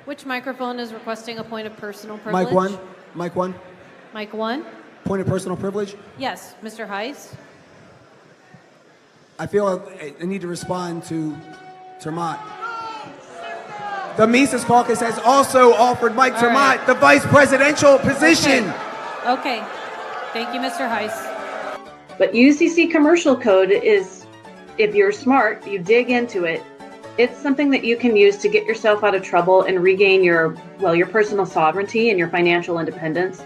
Which microphone is requesting a point of personal privilege? Mic one. Mic one. Mic one? Point of personal privilege? Yes, Mr. Heiss. I feel I need to respond to Termont. The Mises Caucus has also offered Mike All Termont right. the vice presidential position. Okay. Thank you, Mr. Heiss. But UCC commercial code is, if you're smart, you dig into it, it's something that you can use to get yourself out of trouble and regain your personal sovereignty and your financial independence.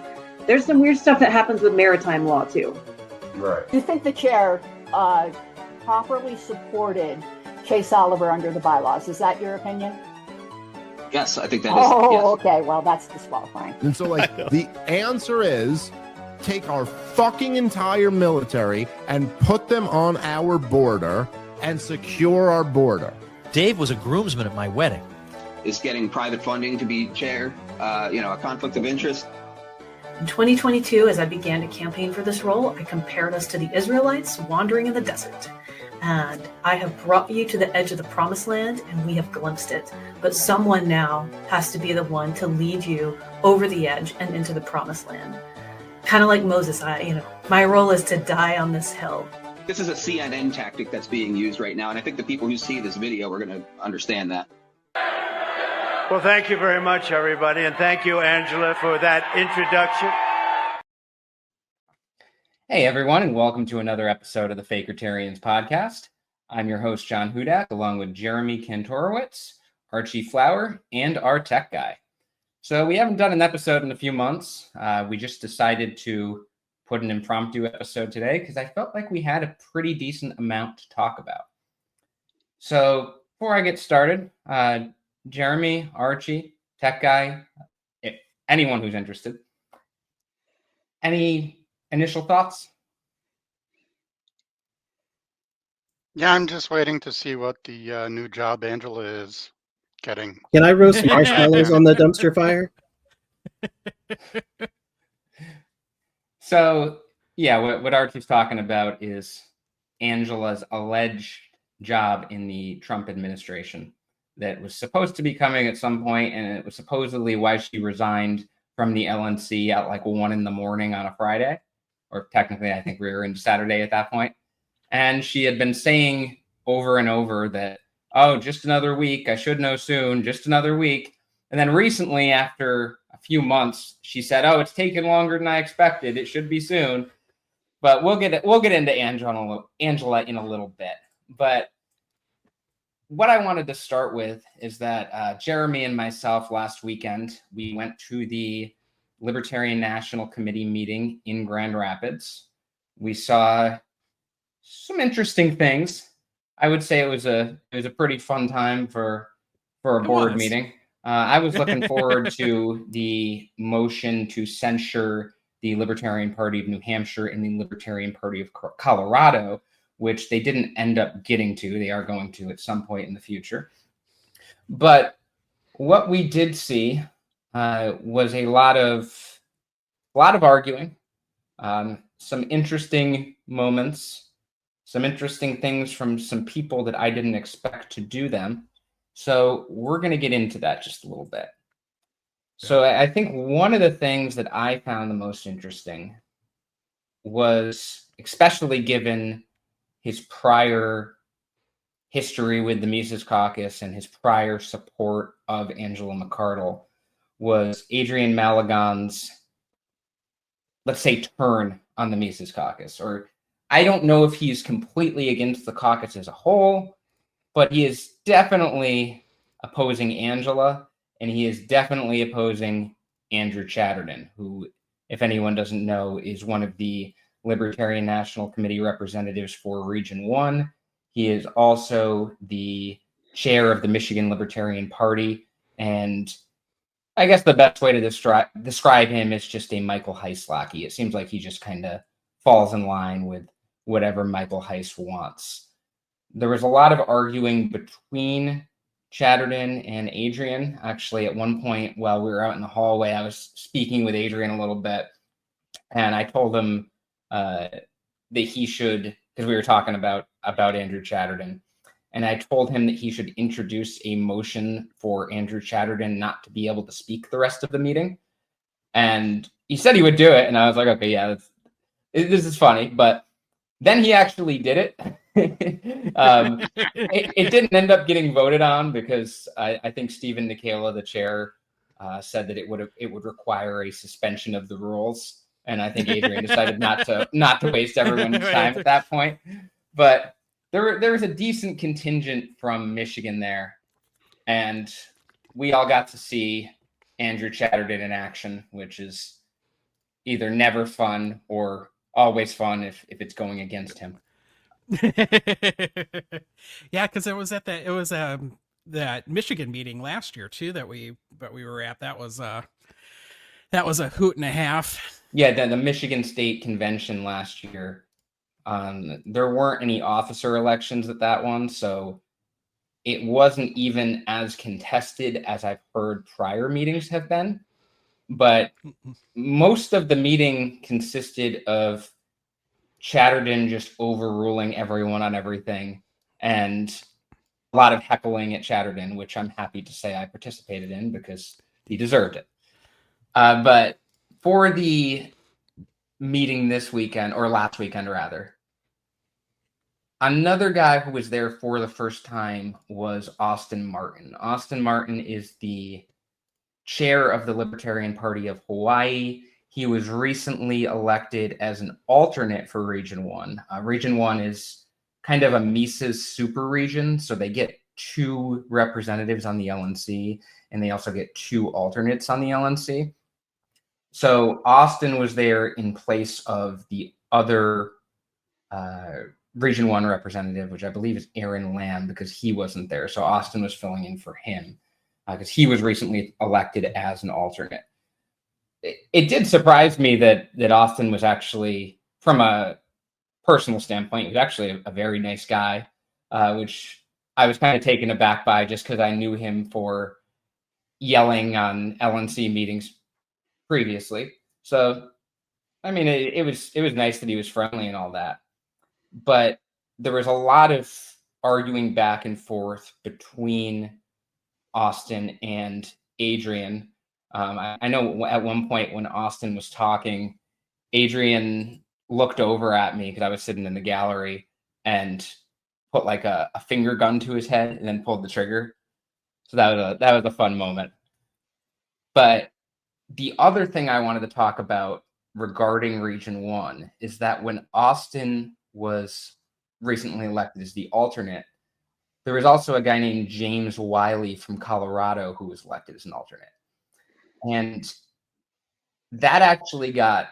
There's some weird stuff that happens with maritime law too. Right. Do you think the chair properly supported Chase Oliver under the bylaws? Is that your opinion? Yes, I think that is. Oh, yes. okay. Well, that's disqualifying. And so, the answer is take our fucking entire military and put them on our border and secure our border. Dave was a groomsman at my wedding. Is getting private funding to be chair, a conflict of interest? In 2022, as I began to campaign for this role, I compared us to the Israelites wandering in the desert. And I have brought you to the edge of the promised land, and we have glimpsed it. But someone now has to be the one to lead you over the edge and into the promised land. Kind of like Moses, my role is to die on this hill. This is a CNN tactic that's being used right now, and I think the people who see this video are going to understand that. Well, thank you very much, everybody, and thank you, Angela, for that introduction. Hey, everyone, and welcome to another episode of the Fakertarians podcast. I'm your host, John Hudak, along with Jeremy Kantorowicz, Archie Flower, and our tech guy. So we haven't done an episode in a few months. We just decided to put an impromptu episode today because I felt like we had a pretty decent amount to talk about. So before I get started, Jeremy, Archie, tech guy, anyone who's interested, any initial thoughts? Yeah, I'm just waiting to see what the new job Angela is getting. Can I roast marshmallows on the dumpster fire? So, yeah, what Archie's talking about is Angela's alleged job in the Trump administration that was supposed to be coming at some point, and it was supposedly why she resigned from the LNC at like 1 a.m. on a Friday. Or technically, I think we were into Saturday at that point. And she had been saying over and over that, oh, just another week. I should know soon. Just another week. And then recently, after a few months, she said, oh, it's taken longer than I expected. It should be soon. But we'll get into Angela in a little bit. But what I wanted to start with is that Jeremy and myself last weekend, we went to the Libertarian National Committee meeting in Grand Rapids. We saw some interesting things. I would say it was a pretty fun time for a board meeting. I was looking forward to the motion to censure the Libertarian Party of New Hampshire and the Libertarian Party of Colorado, which they didn't end up getting to. They are going to at some point in the future. But what we did see was a lot of arguing, some interesting moments, some interesting things from some people that I didn't expect to do them. So we're going to get into that just a little bit. So I think one of the things that I found the most interesting was, especially given his prior history with the Mises Caucus and his prior support of Angela McArdle, was Adrian Maligon's, let's say, turn on the Mises Caucus. Or I don't know if he's completely against the caucus as a whole, but he is definitely opposing Angela, and he is definitely opposing Andrew Chatterton, who, if anyone doesn't know, is one of the Libertarian National Committee representatives for Region 1. He is also the chair of the Michigan Libertarian Party, and I guess the best way to describe him is just a Michael Heiss lackey. It seems like he just kind of falls in line with whatever Michael Heiss wants. There was a lot of arguing between Chatterton and Adrian. Actually, at one point while we were out in the hallway, I was speaking with Adrian a little bit, and I told him that he should, because we were talking about Andrew Chatterton, and I told him that he should introduce a motion for Andrew Chatterton not to be able to speak the rest of the meeting. And he said he would do it, and I was like, okay, yeah, this is funny. But then he actually did it. It didn't end up getting voted on because I think Stephen Nikela, the chair, said that it would require a suspension of the rules, and I think Adrian decided not to waste everyone's time at that point. But there was a decent contingent from Michigan there, and we all got to see Andrew Chatterton in action, which is either never fun or always fun if it's going against him. Yeah, because it was that Michigan meeting last year too that we were at. That was a hoot and a half. Yeah, the Michigan State Convention last year. There weren't any officer elections at that one, so it wasn't even as contested as I've heard prior meetings have been. But most of the meeting consisted of Chatterton just overruling everyone on everything, and a lot of heckling at Chatterton, which I'm happy to say I participated in because he deserved it. But for the meeting this weekend, or last weekend rather, another guy who was there for the first time was Austin Martin. Austin Martin is the chair of the Libertarian Party of Hawaii. He was recently elected as an alternate for Region 1. Region 1 is kind of a Mises super region, so they get 2 representatives on the LNC, and they also get 2 alternates on the LNC. So Austin was there in place of the other Region 1 representative, which I believe is Aaron Lamb, because he wasn't there. So Austin was filling in for him because he was recently elected as an alternate. It did surprise me that Austin was actually, from a personal standpoint, he was actually a very nice guy, which I was kind of taken aback by just because I knew him for yelling on LNC meetings previously. So, I mean, it was nice that he was friendly and all that. But there was a lot of arguing back and forth between Austin and Adrian. I know at one point when Austin was talking, Adrian looked over at me because I was sitting in the gallery and put like a finger gun to his head and then pulled the trigger. So that was a fun moment. But the other thing I wanted to talk about regarding Region 1 is that when Austin was recently elected as the alternate, there was also a guy named James Wiley from Colorado who was elected as an alternate. And that actually got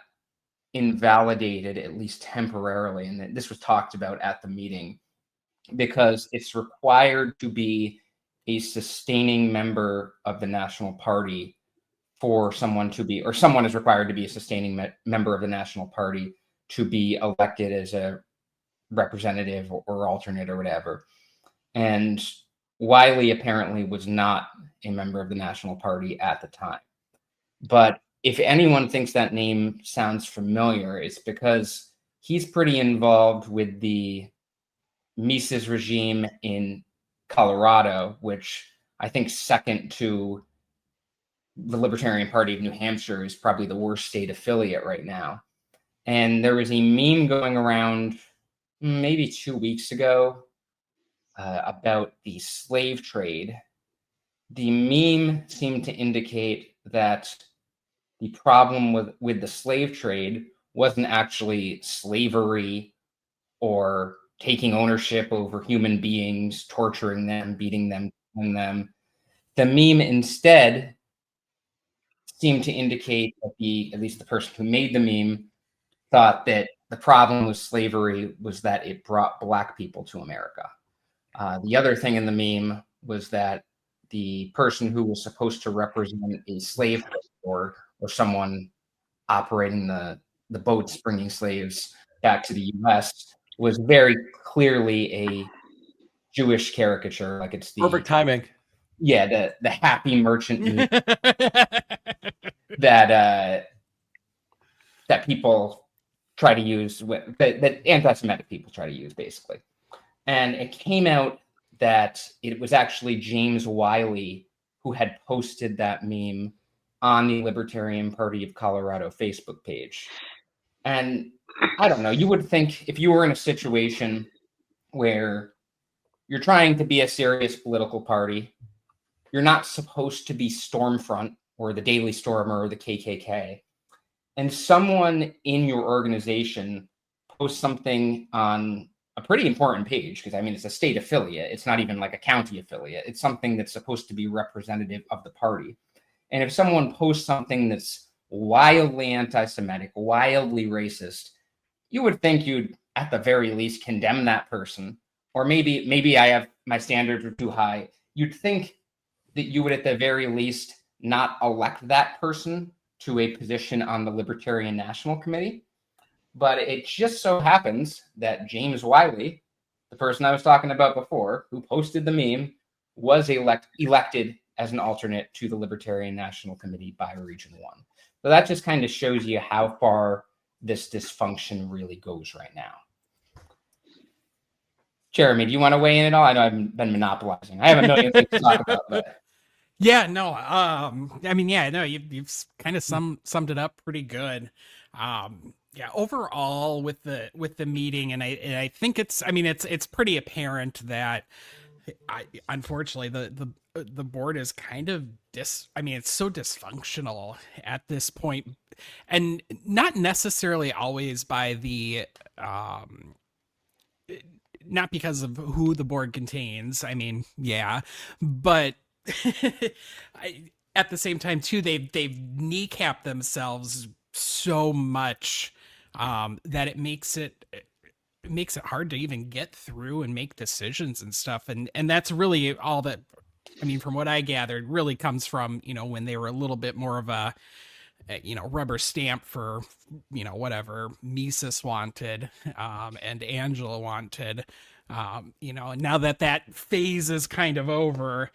invalidated, at least temporarily. And this was talked about at the meeting because it's required to be a sustaining member of the National Party for someone to be, or someone is required to be a sustaining member of the National Party to be elected as a representative or alternate or whatever. And Wiley apparently was not a member of the National Party at the time. But if anyone thinks that name sounds familiar, it's because he's pretty involved with the Mises regime in Colorado, which I think second to the Libertarian Party of New Hampshire is probably the worst state affiliate right now. And there was a meme going around maybe 2 weeks ago about the slave trade. The meme seemed to indicate that the problem with the slave trade wasn't actually slavery or taking ownership over human beings, torturing them, beating them, killing them. The meme instead seemed to indicate that at least the person who made the meme thought that the problem with slavery was that it brought Black people to America. The other thing in the meme was that the person who was supposed to represent a slave or someone operating the boats bringing slaves back to the U.S. was very clearly a Jewish caricature. Like it's the perfect timing. Yeah, the happy merchant that people try to use, that anti-Semitic people try to use, basically. And it came out that it was actually James Wiley who had posted that meme on the Libertarian Party of Colorado Facebook page. And I don't know, you would think if you were in a situation where you're trying to be a serious political party, you're not supposed to be Stormfront or the Daily Stormer or the KKK, and someone in your organization posts something on a pretty important page, because I mean, it's a state affiliate. It's not even like a county affiliate. It's something that's supposed to be representative of the party. And if someone posts something that's wildly anti-Semitic, wildly racist, you would think you'd, at the very least, condemn that person. Or maybe I have, my standards are too high. You'd think that you would, at the very least, not elect that person to a position on the Libertarian National Committee. But it just so happens that James Wiley, the person I was talking about before, who posted the meme, was elected as an alternate to the Libertarian National Committee by Region 1. So that just kind of shows you how far this dysfunction really goes right now. Jeremy, do you want to weigh in at all? I know I've been monopolizing. I have a million things to talk about, but Yeah, no. I mean, yeah, no. You've kind of summed it up pretty good. Yeah, overall with the meeting, and I think it's pretty apparent that unfortunately the board is kind of it's so dysfunctional at this point, and not necessarily always by the not because of who the board contains. I mean, yeah, but at the same time too, they've kneecapped themselves so much that it makes it hard to even get through and make decisions and stuff. And that's really all that, I mean, from what I gathered, really comes from, when they were a little bit more of a, rubber stamp for, whatever Mises wanted, and Angela wanted, now that phase is kind of over,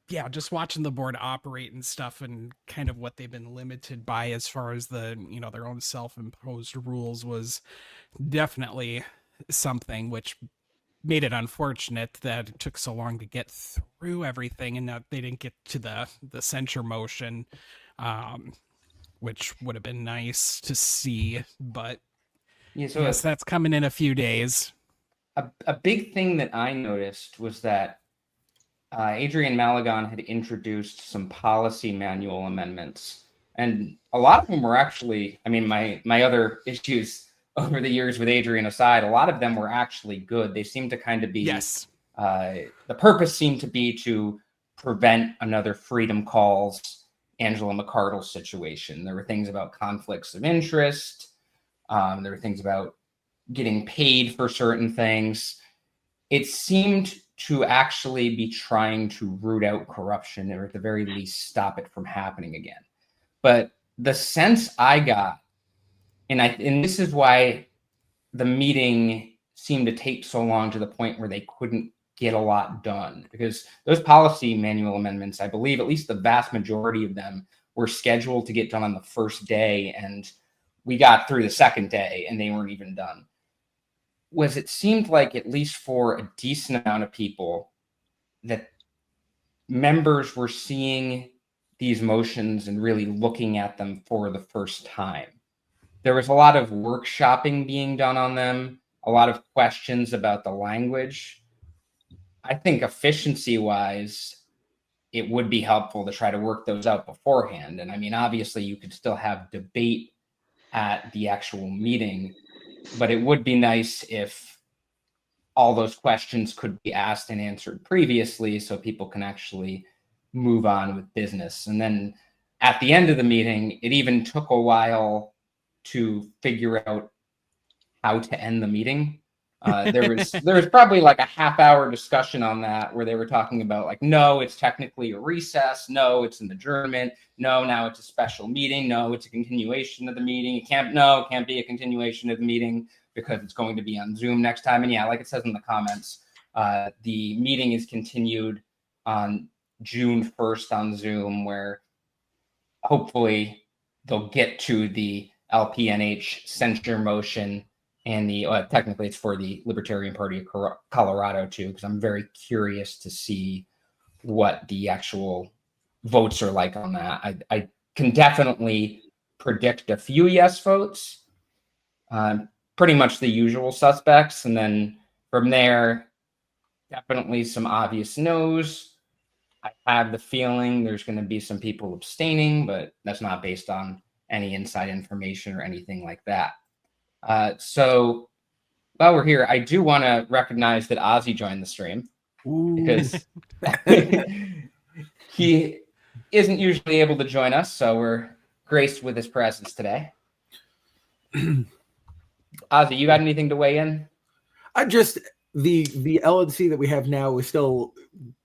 yeah, just watching the board operate and stuff, and kind of what they've been limited by as far as the, their own self-imposed rules was definitely something which made it unfortunate that it took so long to get through everything, and that they didn't get to the censure motion, which would have been nice to see, but yeah, so yes, that's coming in a few days. A big thing that I noticed was that Adrian Malagon had introduced some policy manual amendments, and a lot of them were actually, I mean, my other issues over the years with Adrian aside, a lot of them were actually good. They seemed to kind of be, yes. The purpose seemed to be to prevent another Freedom Calls Angela McArdle situation. There were things about conflicts of interest. There were things about getting paid for certain things. It seemed to actually be trying to root out corruption, or at the very least stop it from happening again. But the sense I got, and this is why the meeting seemed to take so long, to the point where they couldn't get a lot done, because those policy manual amendments, I believe at least the vast majority of them, were scheduled to get done on the first day, and we got through the second day and they weren't even done. Was it seemed like, at least for a decent amount of people, that members were seeing these motions and really looking at them for the first time. There was a lot of workshopping being done on them, a lot of questions about the language. I think efficiency-wise, it would be helpful to try to work those out beforehand. And I mean, obviously, you could still have debate at the actual meeting, but it would be nice if all those questions could be asked and answered previously, so people can actually move on with business. And then at the end of the meeting, it even took a while to figure out how to end the meeting. There was probably like a half-hour discussion on that, where they were talking about, like, no, it's technically a recess. No, it's an adjournment. No, now it's a special meeting. No, it's a continuation of the meeting. It can't be a continuation of the meeting because it's going to be on Zoom next time. And yeah, like it says in the comments, the meeting is continued on June 1st on Zoom, where hopefully they'll get to the LPNH censure motion and the technically it's for the Libertarian Party of Colorado too, because I'm very curious to see what the actual votes are like on that. I can definitely predict a few yes votes, pretty much the usual suspects, and then from there, definitely some obvious no's. I have the feeling there's going to be some people abstaining, but that's not based on any inside information or anything like that. So while we're here, I do want to recognize that Ozzy joined the stream because he isn't usually able to join us, so we're graced with his presence today. Ozzy, you got anything to weigh in? I just the LNC that we have now is still.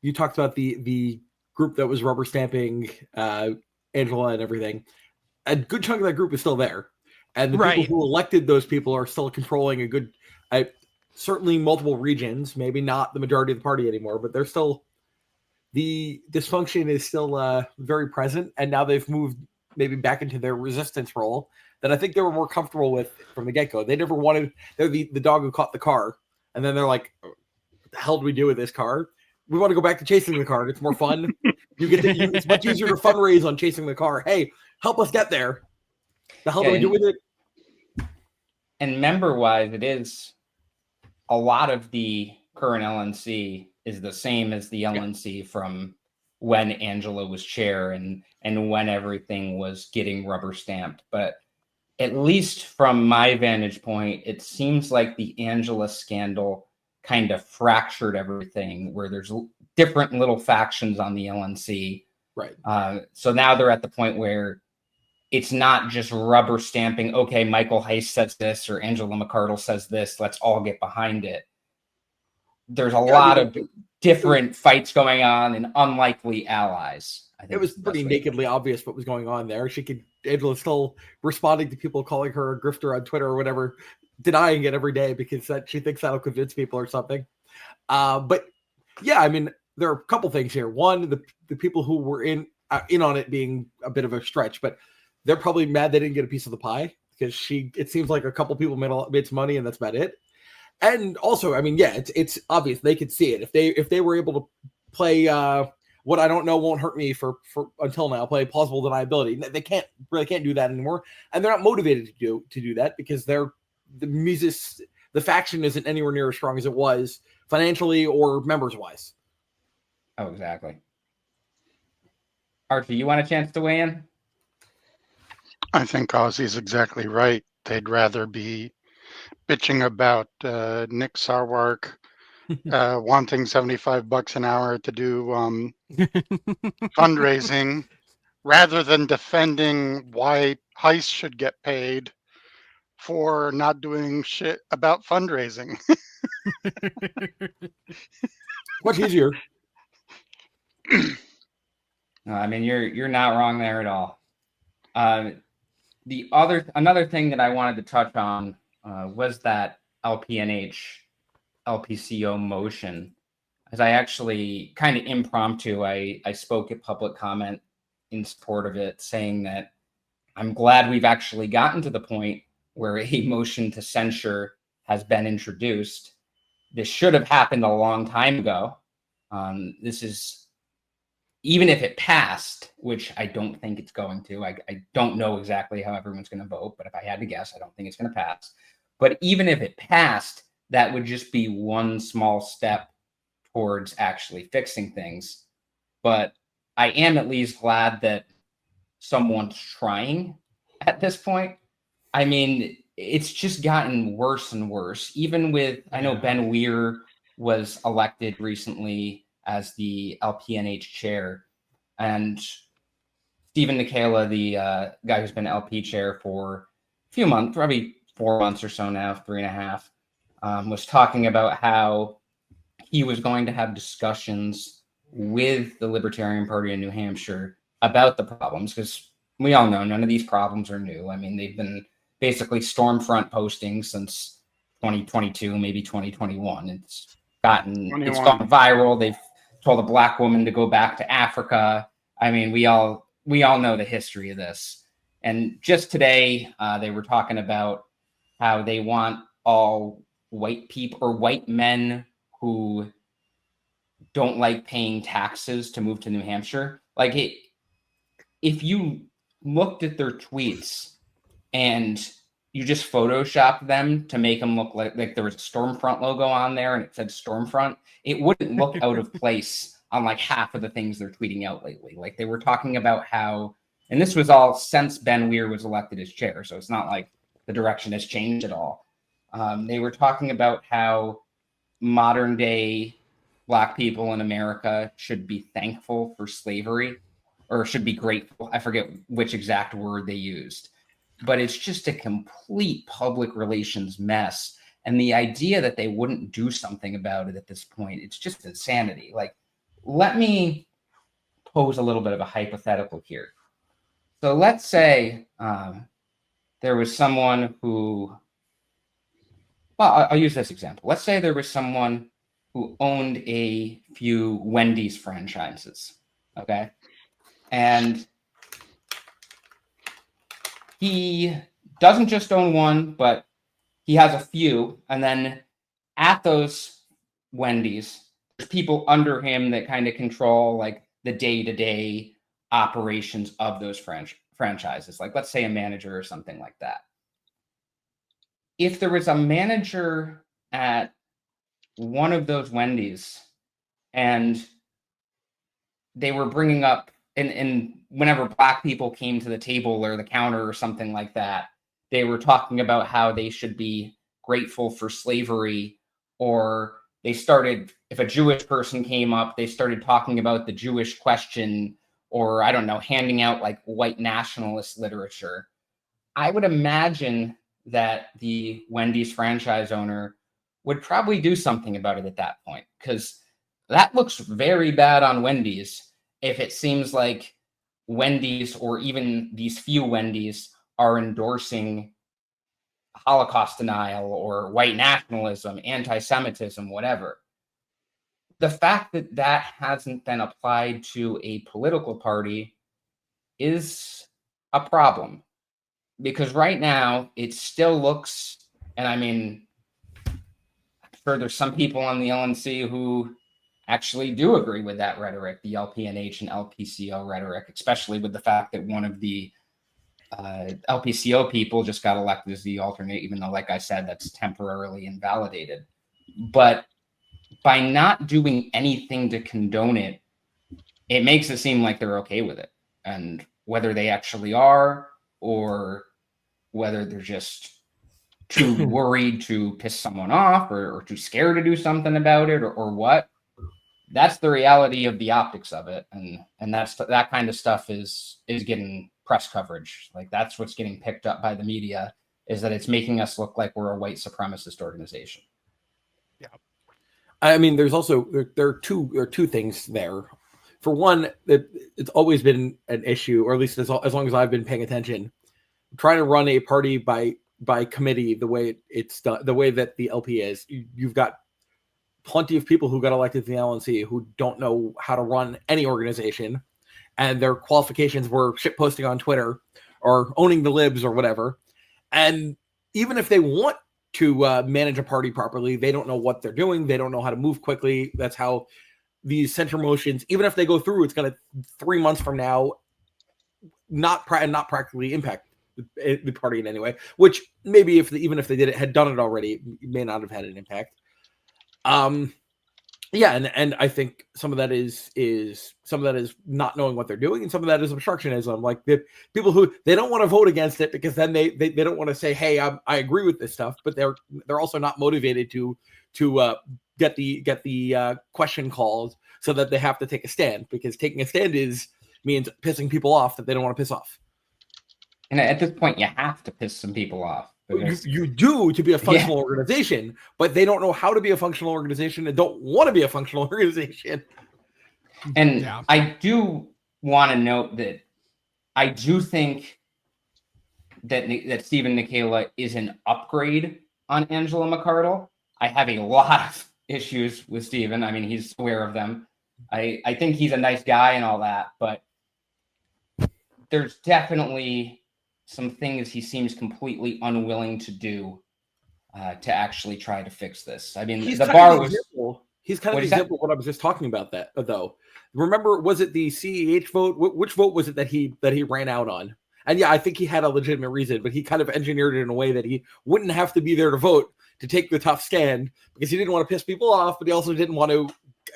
You talked about the group that was rubber stamping Angela and everything. A good chunk of that group is still there, and the people who elected those people are still controlling a good, certainly multiple regions. Maybe not the majority of the party anymore, but they're still. The dysfunction is still very present, and now they've moved maybe back into their resistance role that I think they were more comfortable with from the get-go. They never wanted. They're the dog who caught the car, and then they're like, "What the hell do we do with this car? We want to go back to chasing the car. It's more fun. It's much easier to fundraise on chasing the car. Hey, help us get there. The hell do we do with it?" And member-wise, it is a lot of the current LNC is the same as the LNC from when Angela was chair and when everything was getting rubber stamped. But at least from my vantage point, it seems like the Angela scandal kind of fractured everything, where there's different little factions on the LNC. Right. So now they're at the point where it's not just rubber stamping, okay, Michael Heiss says this or Angela McArdle says this, let's all get behind it. There's a lot of different fights going on and unlikely allies. I think it was pretty nakedly obvious what was going on there. Angela's still responding to people calling her a grifter on Twitter or whatever, denying it every day because she thinks that'll convince people or something. But yeah, I mean, there are a couple things here. One, the people who were in on it being a bit of a stretch, but they're probably mad they didn't get a piece of the pie because it seems like a couple people made some money and that's about it. And also, I mean, yeah, it's obvious they could see it if they were able to play what I don't know won't hurt me for until now, play plausible deniability. They can't do that anymore, and they're not motivated to do that because the faction isn't anywhere near as strong as it was financially or members wise. Oh, exactly. Archie, you want a chance to weigh in? I think Ozzy's exactly right. They'd rather be bitching about Nick Sarwark wanting $75 an hour to do fundraising rather than defending why Heiss should get paid for not doing shit about fundraising. Much easier. No, I mean, you're not wrong there at all. Another thing that I wanted to touch on was that LPNH LPCO motion. As I actually kind of impromptu, I spoke at public comment in support of it, saying that I'm glad we've actually gotten to the point where a motion to censure has been introduced. This should have happened a long time ago. This is, even if it passed, which I don't think it's going to, I don't know exactly how everyone's going to vote, but if I had to guess, I don't think it's going to pass. But even if it passed, that would just be one small step towards actually fixing things. But I am at least glad that someone's trying at this point. I mean, it's just gotten worse and worse. Even with, I know Ben Weir was elected recently as the LPNH chair, and Stephen Nikala, the guy who's been LP chair for a few months, probably 4 months or so now, 3.5, was talking about how he was going to have discussions with the Libertarian Party in New Hampshire about the problems, because we all know none of these problems are new. I mean, they've been basically Stormfront posting since 2022, maybe 2021. It's gone viral. They've told a black woman to go back to Africa. I mean, we all know the history of this. And just today, they were talking about how they want all white people or white men who don't like paying taxes to move to New Hampshire. Like, if you looked at their tweets and you just photoshopped them to make them look like there was a Stormfront logo on there and it said Stormfront, it wouldn't look out of place on like half of the things they're tweeting out lately. Like, they were talking about how, and this was all since Ben Weir was elected as chair, so it's not like the direction has changed at all. They were talking about how modern day Black people in America should be thankful for slavery, or should be grateful. I forget which exact word they used, but it's just a complete public relations mess. And the idea that they wouldn't do something about it at this point, it's just insanity. Like, let me pose a little bit of a hypothetical here. So let's say there was someone who, well, I'll use this example. Let's say there was someone who owned a few Wendy's franchises, okay? And he doesn't just own one, but he has a few. And then at those Wendy's, there's people under him that kind of control like the day-to-day operations of those franchises. Like, let's say a manager or something like that. If there was a manager at one of those Wendy's and they were bringing up, and whenever Black people came to the table or the counter or something like that, they were talking about how they should be grateful for slavery, or they started, if a Jewish person came up, they started talking about the Jewish question, or I don't know, handing out like white nationalist literature. I would imagine that the Wendy's franchise owner would probably do something about it at that point, because that looks very bad on Wendy's if it seems like Wendy's, or even these few Wendy's, are endorsing Holocaust denial or white nationalism, anti-Semitism, whatever. The fact that that hasn't been applied to a political party is a problem, because right now it still looks, and I mean, I'm sure there's some people on the LNC who actually do agree with that rhetoric, the LPNH and LPCO rhetoric, especially with the fact that one of the LPCO people just got elected as the alternate, even though, like I said, that's temporarily invalidated. But by not doing anything to condone it, it makes it seem like they're okay with it. And whether they actually are, or whether they're just too worried to piss someone off, or too scared to do something about it, or what, that's the reality of the optics of it. And that kind of stuff is getting press coverage. Like, that's what's getting picked up by the media, is that it's making us look like we're a white supremacist organization. Yeah. I mean, there's also, there are two things there. For one, it's always been an issue, or at least as long as I've been paying attention, trying to run a party by committee the way it's done, the way that the LP is. You've got plenty of people who got elected to the LNC who don't know how to run any organization, and their qualifications were shitposting on Twitter or owning the libs or whatever. And even if they want to manage a party properly, they don't know what they're doing. They don't know how to move quickly. That's how these center motions, even if they go through, it's going to 3 months from now not practically impact the party in any way. Which maybe even if they had done it already, it may not have had an impact. Yeah, and I think some of that is not knowing what they're doing, and some of that is obstructionism. Like, the people who, they don't want to vote against it because then they don't want to say, hey, I agree with this stuff, but they're also not motivated to get the question called, so that they have to take a stand, because taking a stand means pissing people off that they don't want to piss off. And at this point, you have to piss some people off. You do, to be a functional organization, but they don't know how to be a functional organization and don't want to be a functional organization. And I do want to note that I do think that Stephen Nikela is an upgrade on Angela McArdle. I have a lot of issues with Stephen. I mean, he's aware of them. I think he's a nice guy and all that, but there's definitely some things he seems completely unwilling to do to actually try to fix this. I mean, He's the kind bar of was. He's kind of What the is that? example of what I was just talking about. That though, remember, was it the CEH vote? Which vote was it that he ran out on? And yeah, I think he had a legitimate reason, but he kind of engineered it in a way that he wouldn't have to be there to vote to take the tough stand because he didn't want to piss people off, but he also didn't want to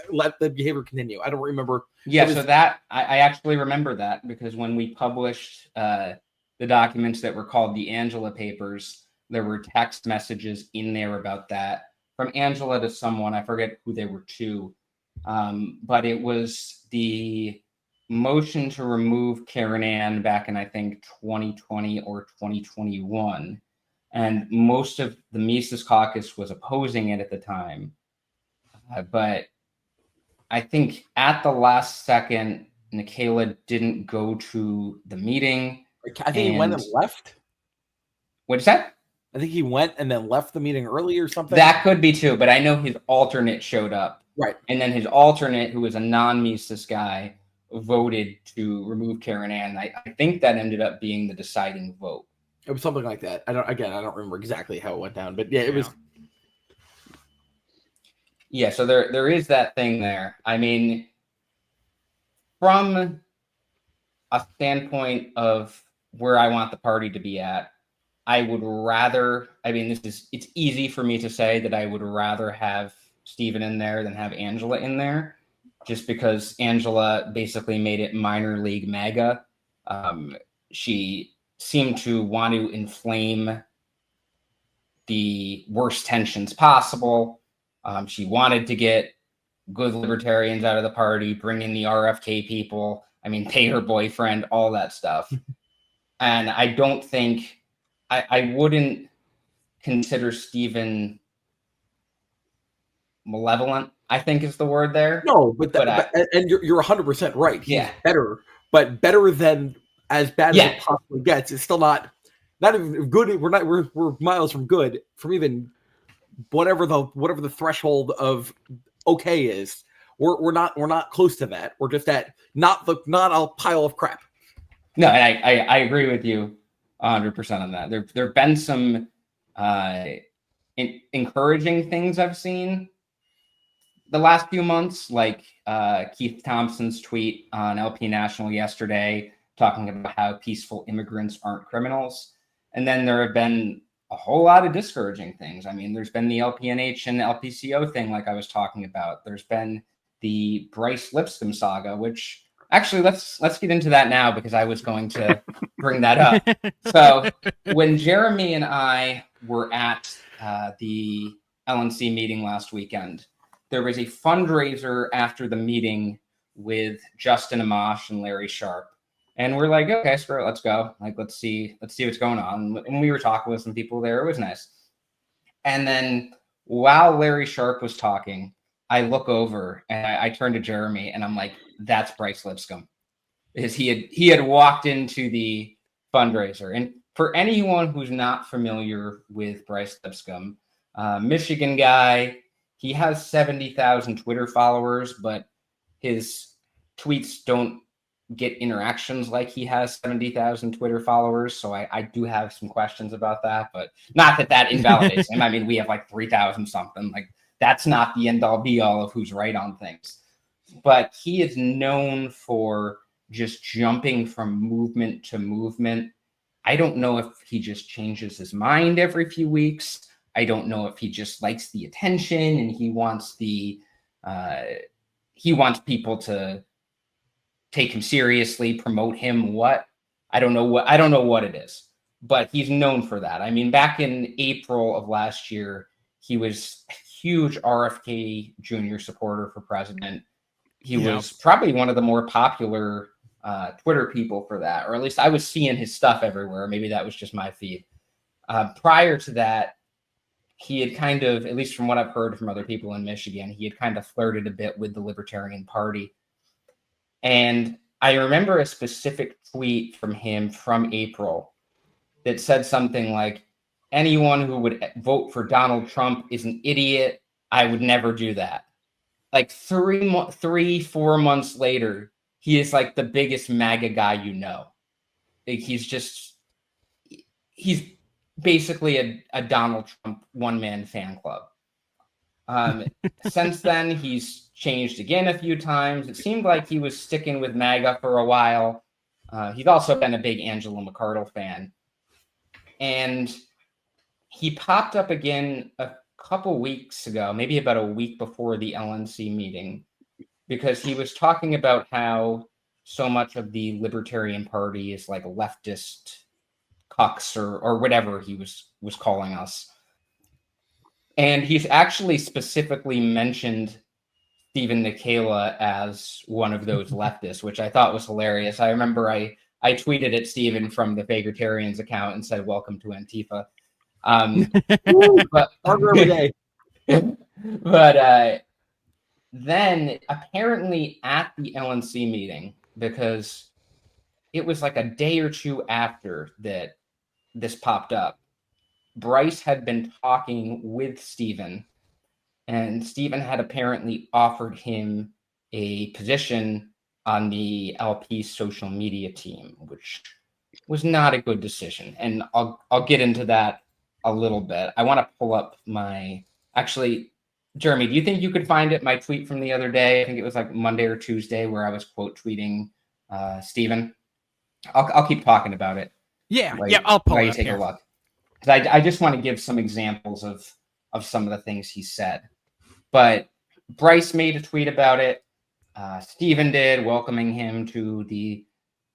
let the behavior continue. I don't remember. Yeah, so that I actually remember that because when we published the documents that were called the Angela papers, there were text messages in there about that from Angela to someone. I forget who they were to, but it was the motion to remove Karen Ann back in, I think, 2020 or 2021. And most of the Mises caucus was opposing it at the time. But I think at the last second, Nikayla didn't go to the meeting. I think he went and left. What is that? I think he went and then left the meeting early or something. That could be too, but I know his alternate showed up. Right. And then his alternate, who was a non-Mises guy, voted to remove Karen Ann. I think that ended up being the deciding vote. It was something like that. I don't remember exactly how it went down, but yeah, it was. Yeah, so there is that thing there. I mean, from a standpoint of where I want the party to be at, I would rather, I mean, it's easy for me to say that I would rather have Steven in there than have Angela in there, just because Angela basically made it minor league MAGA. She seemed to want to inflame the worst tensions possible. She wanted to get good libertarians out of the party, bring in the RFK people, I mean, pay her boyfriend, all that stuff. And I don't think, I wouldn't consider Steven malevolent, I think is the word there. No, and you're 100% right. He's better, but better than as bad as it possibly gets. It's still not even good. We're miles from good, from even whatever the threshold of okay is. We're not close to that. We're just at not a pile of crap. No, and I agree with you 100% on that. There have been some encouraging things I've seen the last few months, like Keith Thompson's tweet on LP National yesterday talking about how peaceful immigrants aren't criminals. And then there have been a whole lot of discouraging things. I mean, there's been the LPNH and LPCO thing, like I was talking about. There's been the Bryce Lipscomb saga, which actually let's get into that now because I was going to bring that up. So when Jeremy and I were at the LNC meeting last weekend, there was a fundraiser after the meeting with Justin Amash and Larry Sharp. And we're like, okay, screw it, let's go. Like, let's see what's going on. And we were talking with some people there. It was nice. And then while Larry Sharp was talking, I look over and I turn to Jeremy and I'm like, that's Bryce Lipscomb. Because he had walked into the fundraiser. And for anyone who's not familiar with Bryce Lipscomb, Michigan guy, he has 70,000 Twitter followers, but his tweets don't get interactions like he has 70,000 Twitter followers. So I do have some questions about that, but not that invalidates him. I mean, we have like 3,000 something. Like, that's not the end all be all of who's right on things. But he is known for just jumping from movement to movement. I don't know if he just changes his mind every few weeks. I don't know if he just likes the attention and he wants people to take him seriously, promote him. I don't know what it is, but he's known for that. I mean, back in April of last year, he was a huge RFK Jr. supporter for president. He was probably one of the more popular Twitter people for that, or at least I was seeing his stuff everywhere. Maybe that was just my feed. Prior to that, he had kind of, at least from what I've heard from other people in Michigan, he had kind of flirted a bit with the Libertarian Party. And I remember a specific tweet from him from April that said something like, anyone who would vote for Donald Trump is an idiot. I would never do that. Like 4 months later, he is like the biggest MAGA guy you know. Like he's basically a Donald Trump one-man fan club. Since then, he's changed again a few times. It seemed like he was sticking with MAGA for a while. He's also been a big Angela McArdle fan. And he popped up again a couple weeks ago, maybe about a week before the LNC meeting, because he was talking about how so much of the Libertarian Party is like leftist cucks or whatever he was calling us. And he's actually specifically mentioned Stephen Nikela as one of those leftists, which I thought was hilarious. I remember I tweeted at Stephen from the Fakertarians account and said, "Welcome to Antifa." But then apparently at the LNC meeting, because it was like a day or two after that this popped up, Bryce had been talking with Stephen, and Stephen had apparently offered him a position on the LP social media team, which was not a good decision. And I'll get into that a little bit. I want to pull up actually, Jeremy, do you think you could find it? My tweet from the other day, I think it was like Monday or Tuesday, where I was quote tweeting Stephen. I'll keep talking about it. Yeah, I'll pull it up take here. a look. Because I just want to give some examples of some of the things he said. But Bryce made a tweet about it. Stephen did, welcoming him to the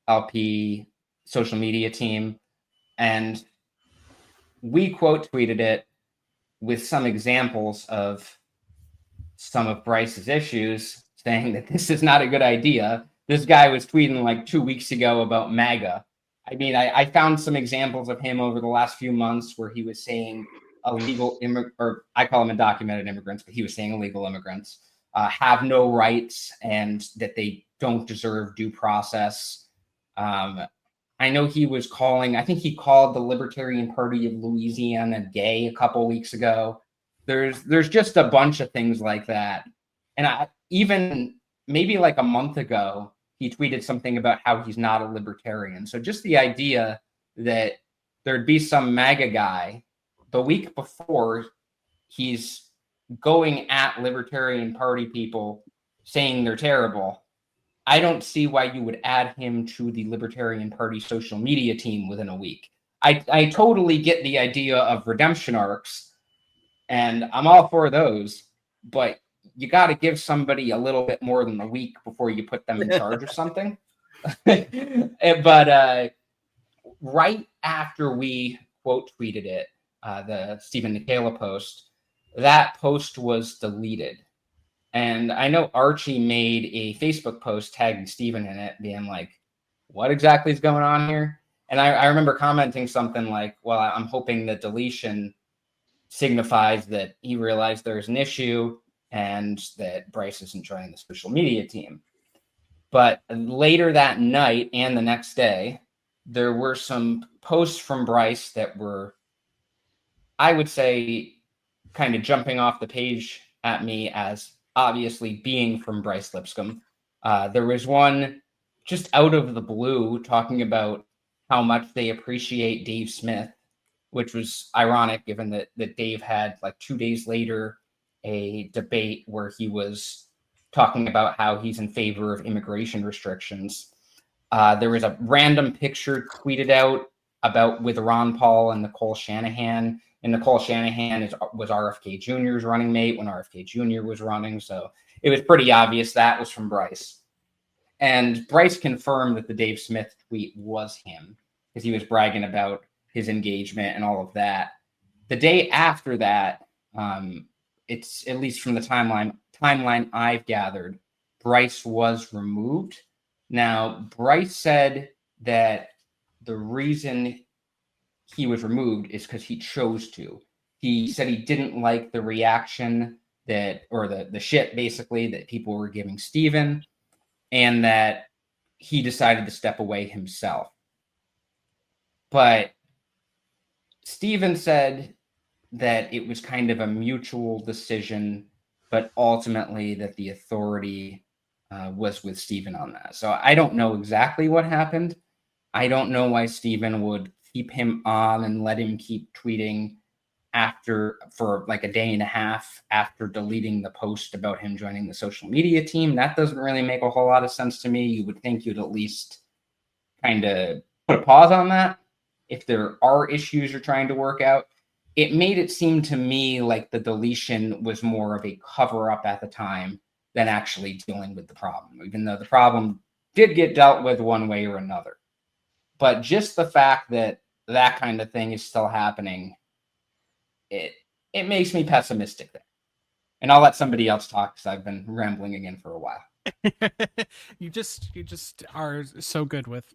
LP social media team. And we quote tweeted it with some examples of some of Bryce's issues, saying that this is not a good idea. This guy was tweeting like 2 weeks ago about MAGA. I mean, I found some examples of him over the last few months where he was saying illegal or I call them undocumented immigrants, but he was saying illegal immigrants have no rights and that they don't deserve due process. I know he was I think he called the Libertarian Party of Louisiana gay a couple weeks ago. There's just a bunch of things like that. And even maybe like a month ago, he tweeted something about how he's not a libertarian. So just the idea that there'd be some MAGA guy the week before he's going at Libertarian Party people saying they're terrible. I don't see why you would add him to the Libertarian Party social media team within a week. I totally get the idea of redemption arcs, and I'm all for those, but you got to give somebody a little bit more than a week before you put them in charge of something. But right after we quote tweeted it, the Stephen Nikela post, that post was deleted. And I know Archie made a Facebook post tagging Stephen in it, being like, what exactly is going on here? And I remember commenting something like, well, I'm hoping the deletion signifies that he realized there's an issue and that Bryce isn't joining the social media team. But later that night and the next day, there were some posts from Bryce that were, I would say, kind of jumping off the page at me as obviously being from Bryce Lipscomb. There was one just out of the blue talking about how much they appreciate Dave Smith, which was ironic given that Dave had like 2 days later a debate where he was talking about how he's in favor of immigration restrictions. There was a random picture tweeted out with Ron Paul and Nicole Shanahan. And Nicole Shanahan was RFK Jr.'s running mate when RFK Jr. was running. So it was pretty obvious that was from Bryce. And Bryce confirmed that the Dave Smith tweet was him because he was bragging about his engagement and all of that. The day after that, it's at least from the timeline I've gathered, Bryce was removed. Now, Bryce said that the reason he was removed is because he chose to. He said he didn't like the reaction or the shit basically that people were giving Stephen, and that he decided to step away himself. But Stephen said that it was kind of a mutual decision, but ultimately that the authority was with Stephen on that. So I don't know exactly what happened. I don't know why Stephen would keep him on and let him keep tweeting for like a day and a half after deleting the post about him joining the social media team. That doesn't really make a whole lot of sense to me. You would think you'd at least kind of put a pause on that if there are issues you're trying to work out. It made it seem to me like the deletion was more of a cover-up at the time than actually dealing with the problem, even though the problem did get dealt with one way or another. But just the fact that that kind of thing is still happening, it makes me pessimistic there. And I'll let somebody else talk because I've been rambling again for a while. you just are so good with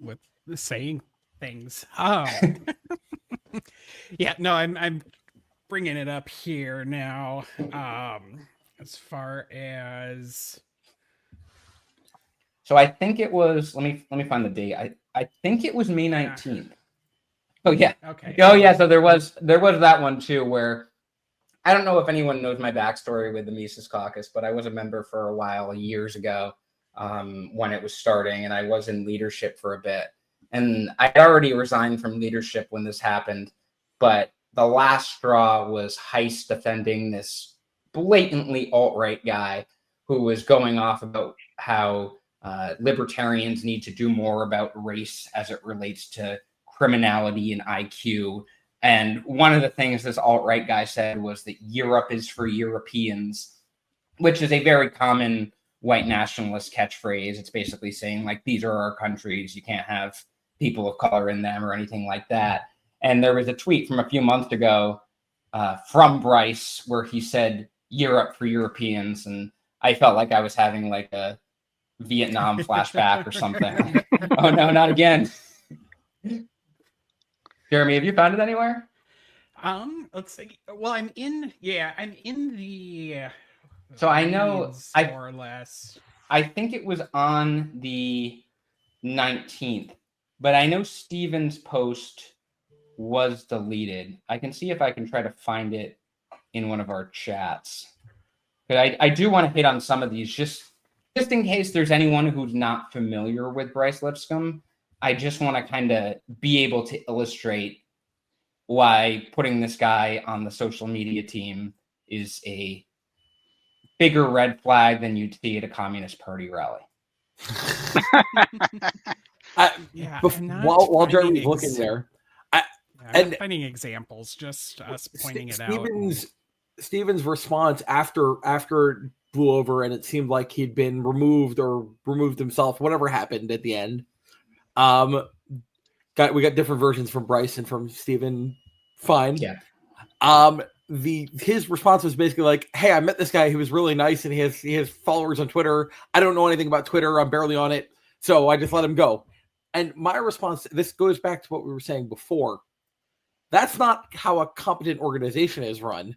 saying things. Yeah, no, I'm bringing it up here now. As far as, so I think it was, let me find the date. I think it was May 19th. Oh yeah. Okay. Oh yeah. So there was that one too, where I don't know if anyone knows my backstory with the Mises Caucus, but I was a member for a while years ago when it was starting, and I was in leadership for a bit. And I'd already resigned from leadership when this happened, but the last straw was Heiss defending this blatantly alt-right guy who was going off about how libertarians need to do more about race as it relates to criminality and IQ. And one of the things this alt-right guy said was that Europe is for Europeans, which is a very common white nationalist catchphrase. It's basically saying, like, these are our countries. You can't have people of color in them or anything like that. And there was a tweet from a few months ago from Bryce where he said Europe for Europeans. And I felt like I was having like a Vietnam flashback or something. Oh no, not again. Jeremy, have you found it anywhere? Let's see. Well, I'm in the. So I know, more or less. I think it was on the 19th, but I know Steven's post was deleted. I can see if I can try to find it in one of our chats. But I do want to hit on some of these just in case there's anyone who's not familiar with Bryce Lipscomb. I just want to kind of be able to illustrate why putting this guy on the social media team is a bigger red flag than you'd see at a Communist Party rally. While Jeremy's looking there, I'm finding examples, just us pointing it out. Steven's response after it blew over and it seemed like he'd been removed or removed himself, whatever happened at the end. We got different versions from Bryce and from Steven. Fine. Yeah. His response was basically like, "Hey, I met this guy. He was really nice, and he has followers on Twitter. I don't know anything about Twitter. I'm barely on it, so I just let him go." And my response, this goes back to what we were saying before. That's not how a competent organization is run.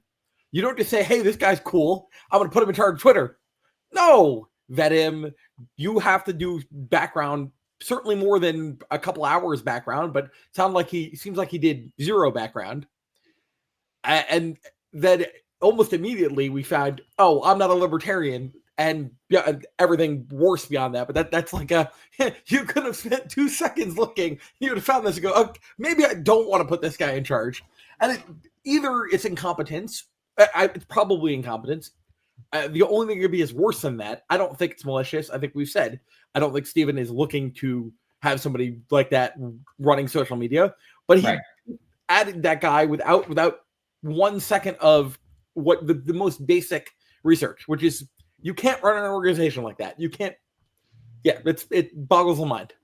You don't just say, "Hey, this guy's cool. I'm going to put him in charge of Twitter." No, vet him. You have to do background. Certainly more than a couple hours background, but seems like he did zero background. And then almost immediately we found, oh, I'm not a libertarian, and everything worse beyond that. But that's like you could have spent 2 seconds looking, you would have found this and go, okay, maybe I don't want to put this guy in charge. And either it's incompetence, it's probably incompetence. The only thing that could be is worse than that. I don't think it's malicious. I think we've said, I don't think Steven is looking to have somebody like that running social media, but he added that guy without 1 second of what the most basic research, which is you can't run an organization like that. You can't. Yeah, it boggles the mind.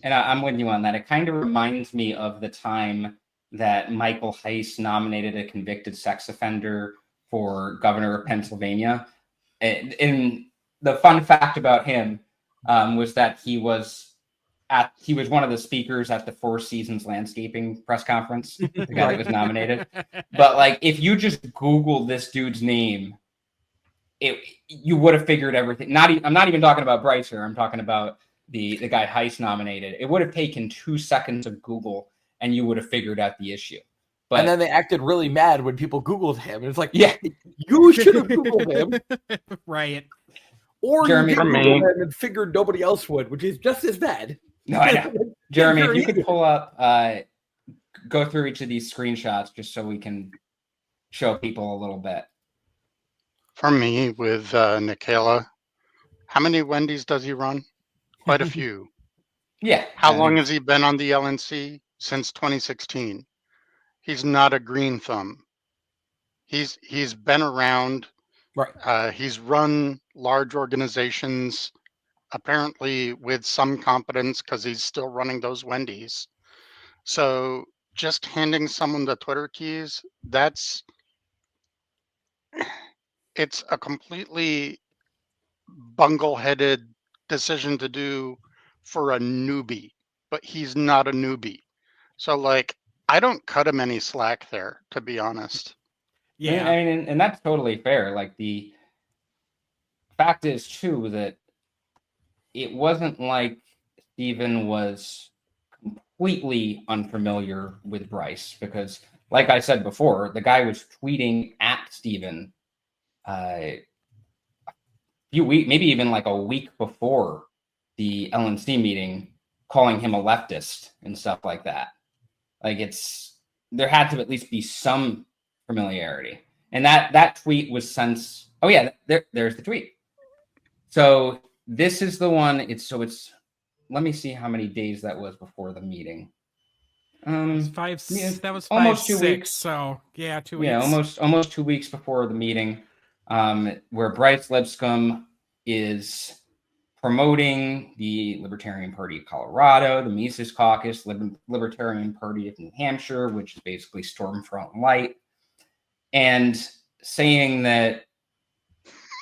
And I'm with you on that. It kind of reminds me of the time that Michael Heiss nominated a convicted sex offender for governor of Pennsylvania. And the fun fact about him was that he was one of the speakers at the Four Seasons landscaping press conference, the guy that was nominated. But like, if you just Google this dude's name, you would have figured everything. I'm not even talking about Bryce here. I'm talking about the guy Heiss nominated. It would have taken 2 seconds of Google, and you would have figured out the issue. But, and then they acted really mad when people Googled him. It's like, yeah, you should have Googled him. Right. Or Jeremy, you did Google him and figured nobody else would, which is just as bad. No, I know. Jeremy, if you could pull up go through each of these screenshots just so we can show people a little bit. For me, with Nikela, how many Wendy's does he run? Quite a few. Yeah. How long has he been on the LNC? Since 2016. He's not a green thumb. He's been around. Right. He's run large organizations, apparently with some competence, because he's still running those Wendy's. So just handing someone the Twitter keys, it's a completely bungle-headed decision to do for a newbie, but he's not a newbie. So like, I don't cut him any slack there, to be honest. Yeah. I mean, and that's totally fair. Like, the fact is too that it wasn't like Steven was completely unfamiliar with Bryce, because like I said before, the guy was tweeting at Steven a few weeks, maybe even like a week before the LNC meeting, calling him a leftist and stuff like that. Like, there had to at least be some familiarity. And that tweet was since, oh yeah, there's the tweet. So this is the one, it's, let me see how many days that was before the meeting. That was almost 5, 2 6, weeks. so yeah, 2 weeks. Yeah, almost 2 weeks before the meeting, where Bryce Lipscomb is promoting the Libertarian Party of Colorado, the Mises Caucus, Libertarian Party of New Hampshire, which is basically Stormfront Light, and saying that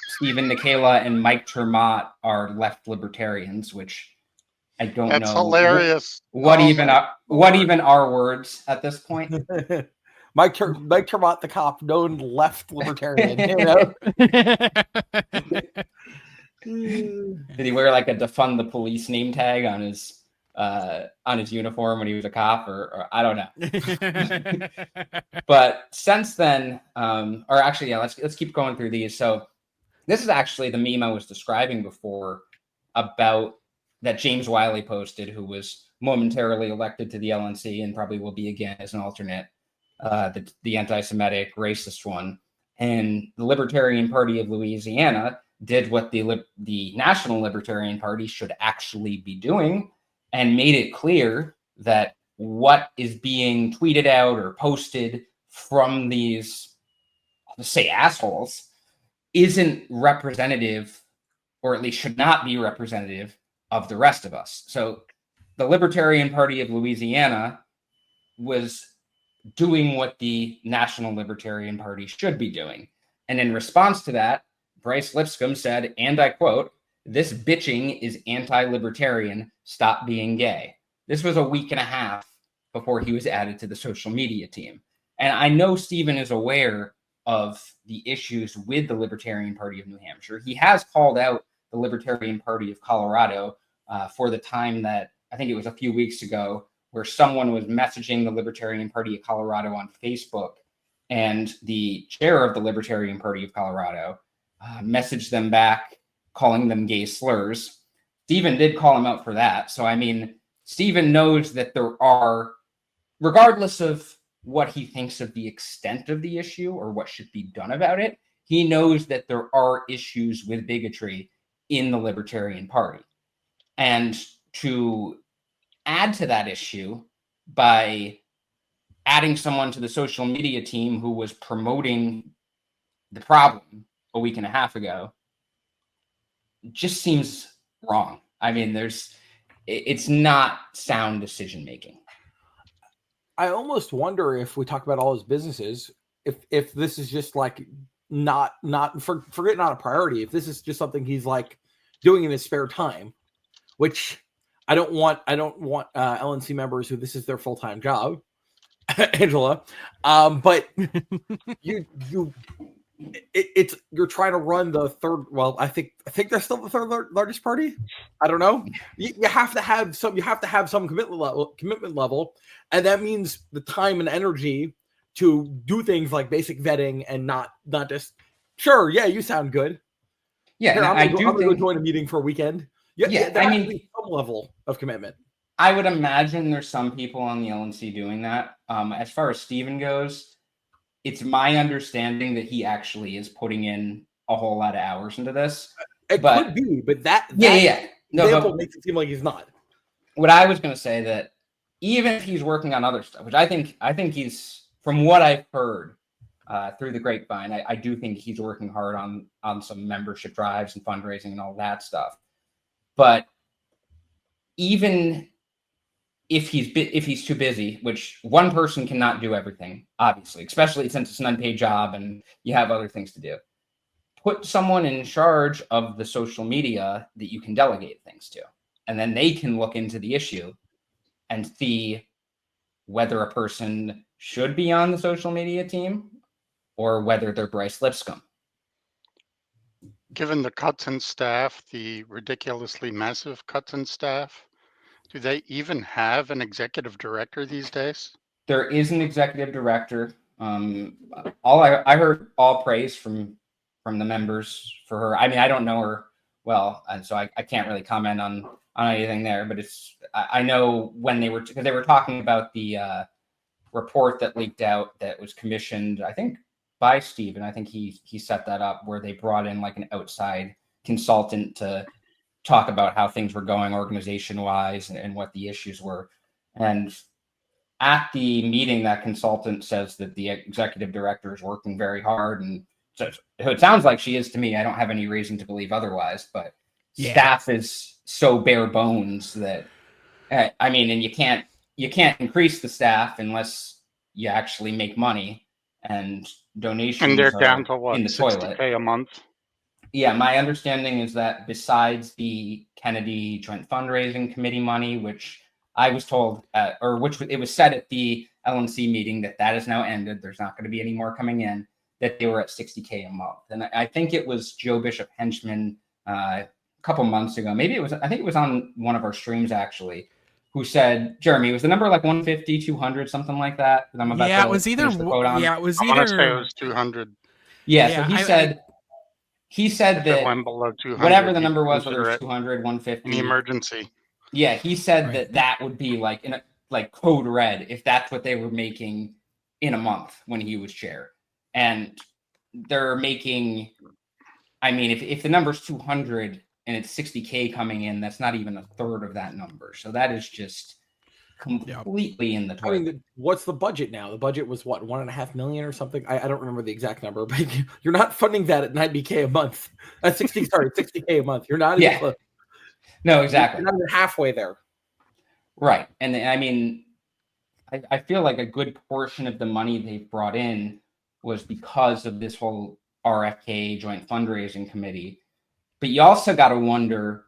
Stephen Nikela and Mike Termott are left libertarians, which I don't know. That's hilarious. What even are words at this point? Mike Termott, the cop, known left libertarian. You know? Did he wear like a defund the police name tag on his uniform when he was a cop, or I don't know. But since then, or actually, yeah, let's keep going through these. So this is actually the meme I was describing before about that James Wiley posted, who was momentarily elected to the LNC and probably will be again as an alternate, the anti-Semitic racist one. And the Libertarian Party of Louisiana did what the National Libertarian Party should actually be doing, and made it clear that what is being tweeted out or posted from these, let's say, assholes, isn't representative, or at least should not be representative, of the rest of us. So the Libertarian Party of Louisiana was doing what the National Libertarian Party should be doing. And in response to that, Bryce Lipscomb said, and I quote, "This bitching is anti-libertarian. Stop being gay." This was a week and a half before he was added to the social media team. And I know Stephen is aware of the issues with the Libertarian Party of New Hampshire. He has called out the Libertarian Party of Colorado for the time that, I think it was a few weeks ago, where someone was messaging the Libertarian Party of Colorado on Facebook, and the chair of the Libertarian Party of Colorado messaged them back, calling them gay slurs. Stephen did call him out for that. So, I mean, Stephen knows that there are, regardless of what he thinks of the extent of the issue or what should be done about it, he knows that there are issues with bigotry in the Libertarian Party. And to add to that issue by adding someone to the social media team who was promoting the problem a week and a half ago just seems wrong. I mean, it's not sound decision making. I almost wonder, if we talk about all his businesses, if this is just like not forget not a priority, if this is just something he's like doing in his spare time, which I don't want LNC members who this is their full-time job, Angela. But you're trying to run the third. Well, I think they're still the third largest party. I don't know. You have to have some. You have to have some commitment level, and that means the time and energy to do things like basic vetting and not just sure. Yeah, you sound good. Yeah, Here, I'm gonna go think join a meeting for a weekend. Yeah, there has to be some level of commitment. I would imagine there's some people on the LNC doing that. As far as Steven goes, it's my understanding that he actually is putting in a whole lot of hours into this. It but, could be, but that yeah. No, example but makes it seem like he's not. what I was going to say that even if he's working on other stuff, which I think he's, from what I've heard through the grapevine, I do think he's working hard on some membership drives and fundraising and all that stuff. But even if he's too busy, which one person cannot do everything, obviously, especially since it's an unpaid job and you have other things to do, put someone in charge of the social media that you can delegate things to, and then they can look into the issue and see whether a person should be on the social media team or whether they're Bryce Lipscomb. Given the cuts in staff, the ridiculously massive cuts in staff, do they even have an executive director these days? There is an executive director. I heard all praise from the members for her. I mean, I don't know her well, and so I can't really comment on anything there. But I know when they were, because they were talking about the report that leaked out that was commissioned, I think, by Steve, and I think he set that up where they brought in like an outside consultant to talk about how things were going organization-wise and what the issues were. And at the meeting, that consultant says that the executive director is working very hard, and so it sounds like she is to me. I don't have any reason to believe otherwise, but staff is so bare bones that I mean, and you can't increase the staff unless you actually make money, and donations And they're are down to what, in the toilet. $60K a month? Yeah, my understanding is that besides the Kennedy Joint Fundraising Committee money, which I was told, it was said at the LNC meeting that is now ended. There's not going to be any more coming in. That they were at $60K a month, and I think it was Joe Bishop Henchman a couple months ago. Maybe it was. I think it was on one of our streams actually, who said, Jeremy, was the number like 150, 200, something like that? That I'm about to it was either. Yeah, it was I either. want to say it was 200. Yeah, so he said that went below 200, whatever the number was, whether it was 200, 150, an emergency. Yeah, he said that would be like code red if that's what they were making in a month when he was chair. And they're making, I mean, if the number's 200 and it's 60K coming in, that's not even a third of that number. So that is just completely in the toilet. I mean, what's the budget now? The budget was what, $1.5 million or something? I don't remember the exact number, but you're not funding that at 90K a month. That's 60K a month. You're not even close. No, exactly. You're not even halfway there. Right. And I mean, I feel like a good portion of the money they've brought in was because of this whole RFK Joint Fundraising Committee. But you also got to wonder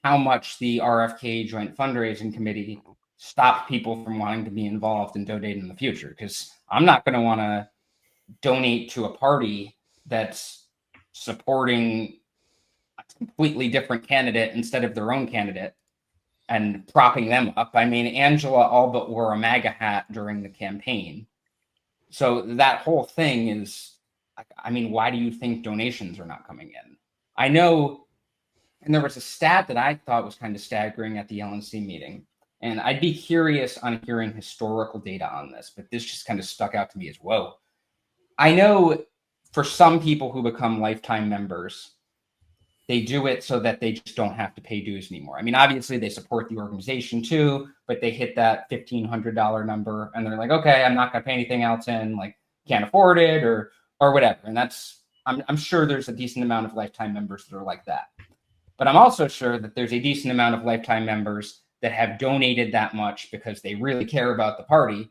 how much the RFK Joint Fundraising Committee stopped people from wanting to be involved and donate in the future. Because I'm not going to want to donate to a party that's supporting a completely different candidate instead of their own candidate and propping them up. I mean, Angela all but wore a MAGA hat during the campaign. So that whole thing is, I mean, why do you think donations are not coming in? I know, and there was a stat that I thought was kind of staggering at the LNC meeting, and I'd be curious on hearing historical data on this, but this just kind of stuck out to me as, whoa. I know for some people who become lifetime members, they do it so that they just don't have to pay dues anymore. I mean, obviously they support the organization too, but they hit that $1,500 number and they're like, okay, I'm not going to pay anything else in, like can't afford it or whatever. And that's, I'm sure there's a decent amount of lifetime members that are like that. But I'm also sure that there's a decent amount of lifetime members that have donated that much because they really care about the party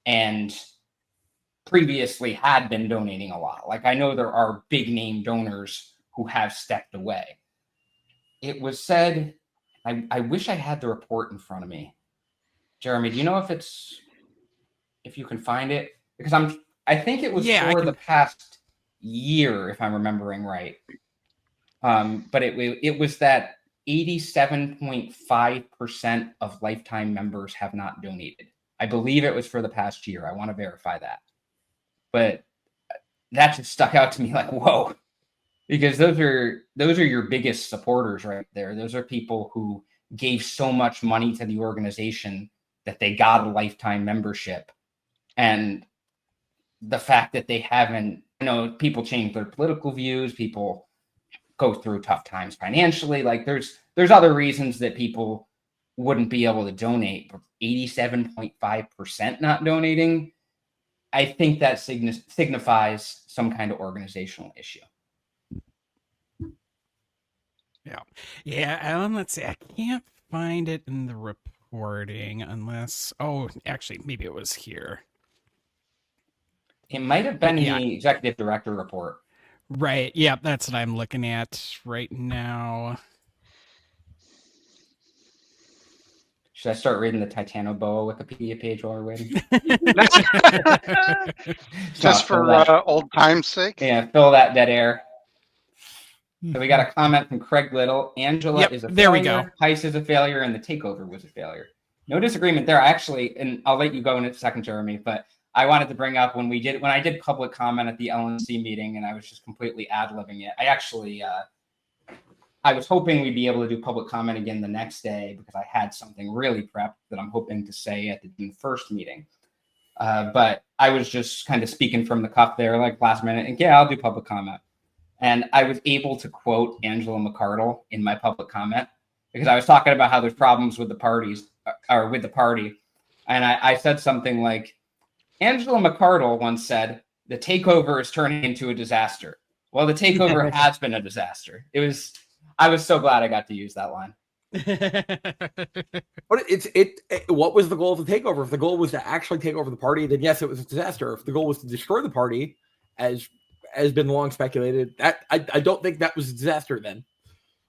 and previously had been donating a lot. Like I know there are big name donors who have stepped away. It was said, I wish I had the report in front of me. Jeremy, do you know if you can find it? Because I think it was for the past year, if I'm remembering right. But it was that 87.5% of lifetime members have not donated. I believe it was for the past year. I want to verify that. But that just stuck out to me like, whoa. Because those are your biggest supporters right there. Those are people who gave so much money to the organization that they got a lifetime membership. And the fact that they haven't, people change their political views, people go through tough times financially. Like there's other reasons that people wouldn't be able to donate, but 87.5% not donating, I think that signifies some kind of organizational issue. Yeah. Let's see. I can't find it in the reporting unless. Oh, actually, maybe it was here. It might have been the executive director report. Right. Yeah, that's what I'm looking at right now. Should I start reading the Titanoboa Wikipedia page while we're waiting? Just for old time's sake? Yeah, fill that dead air. So we got a comment from Craig Little. Angela is a failure. There we go. Heist is a failure, and the takeover was a failure. No disagreement there. Actually, and I'll let you go in a second, Jeremy, but I wanted to bring up when I did public comment at the LNC meeting, and I was just completely ad-libbing it. I actually, I was hoping we'd be able to do public comment again the next day because I had something really prepped that I'm hoping to say at the June 1st meeting. But I was just kind of speaking from the cuff there, like last minute, and yeah, I'll do public comment. And I was able to quote Angela McArdle in my public comment because I was talking about how there's problems with the party. And I said something like, Angela McArdle once said, the takeover is turning into a disaster. Well, the takeover has been a disaster. I was so glad I got to use that line. But what was the goal of the takeover? If the goal was to actually take over the party, then yes, it was a disaster. If the goal was to destroy the party, as has been long speculated, that I don't think that was a disaster then.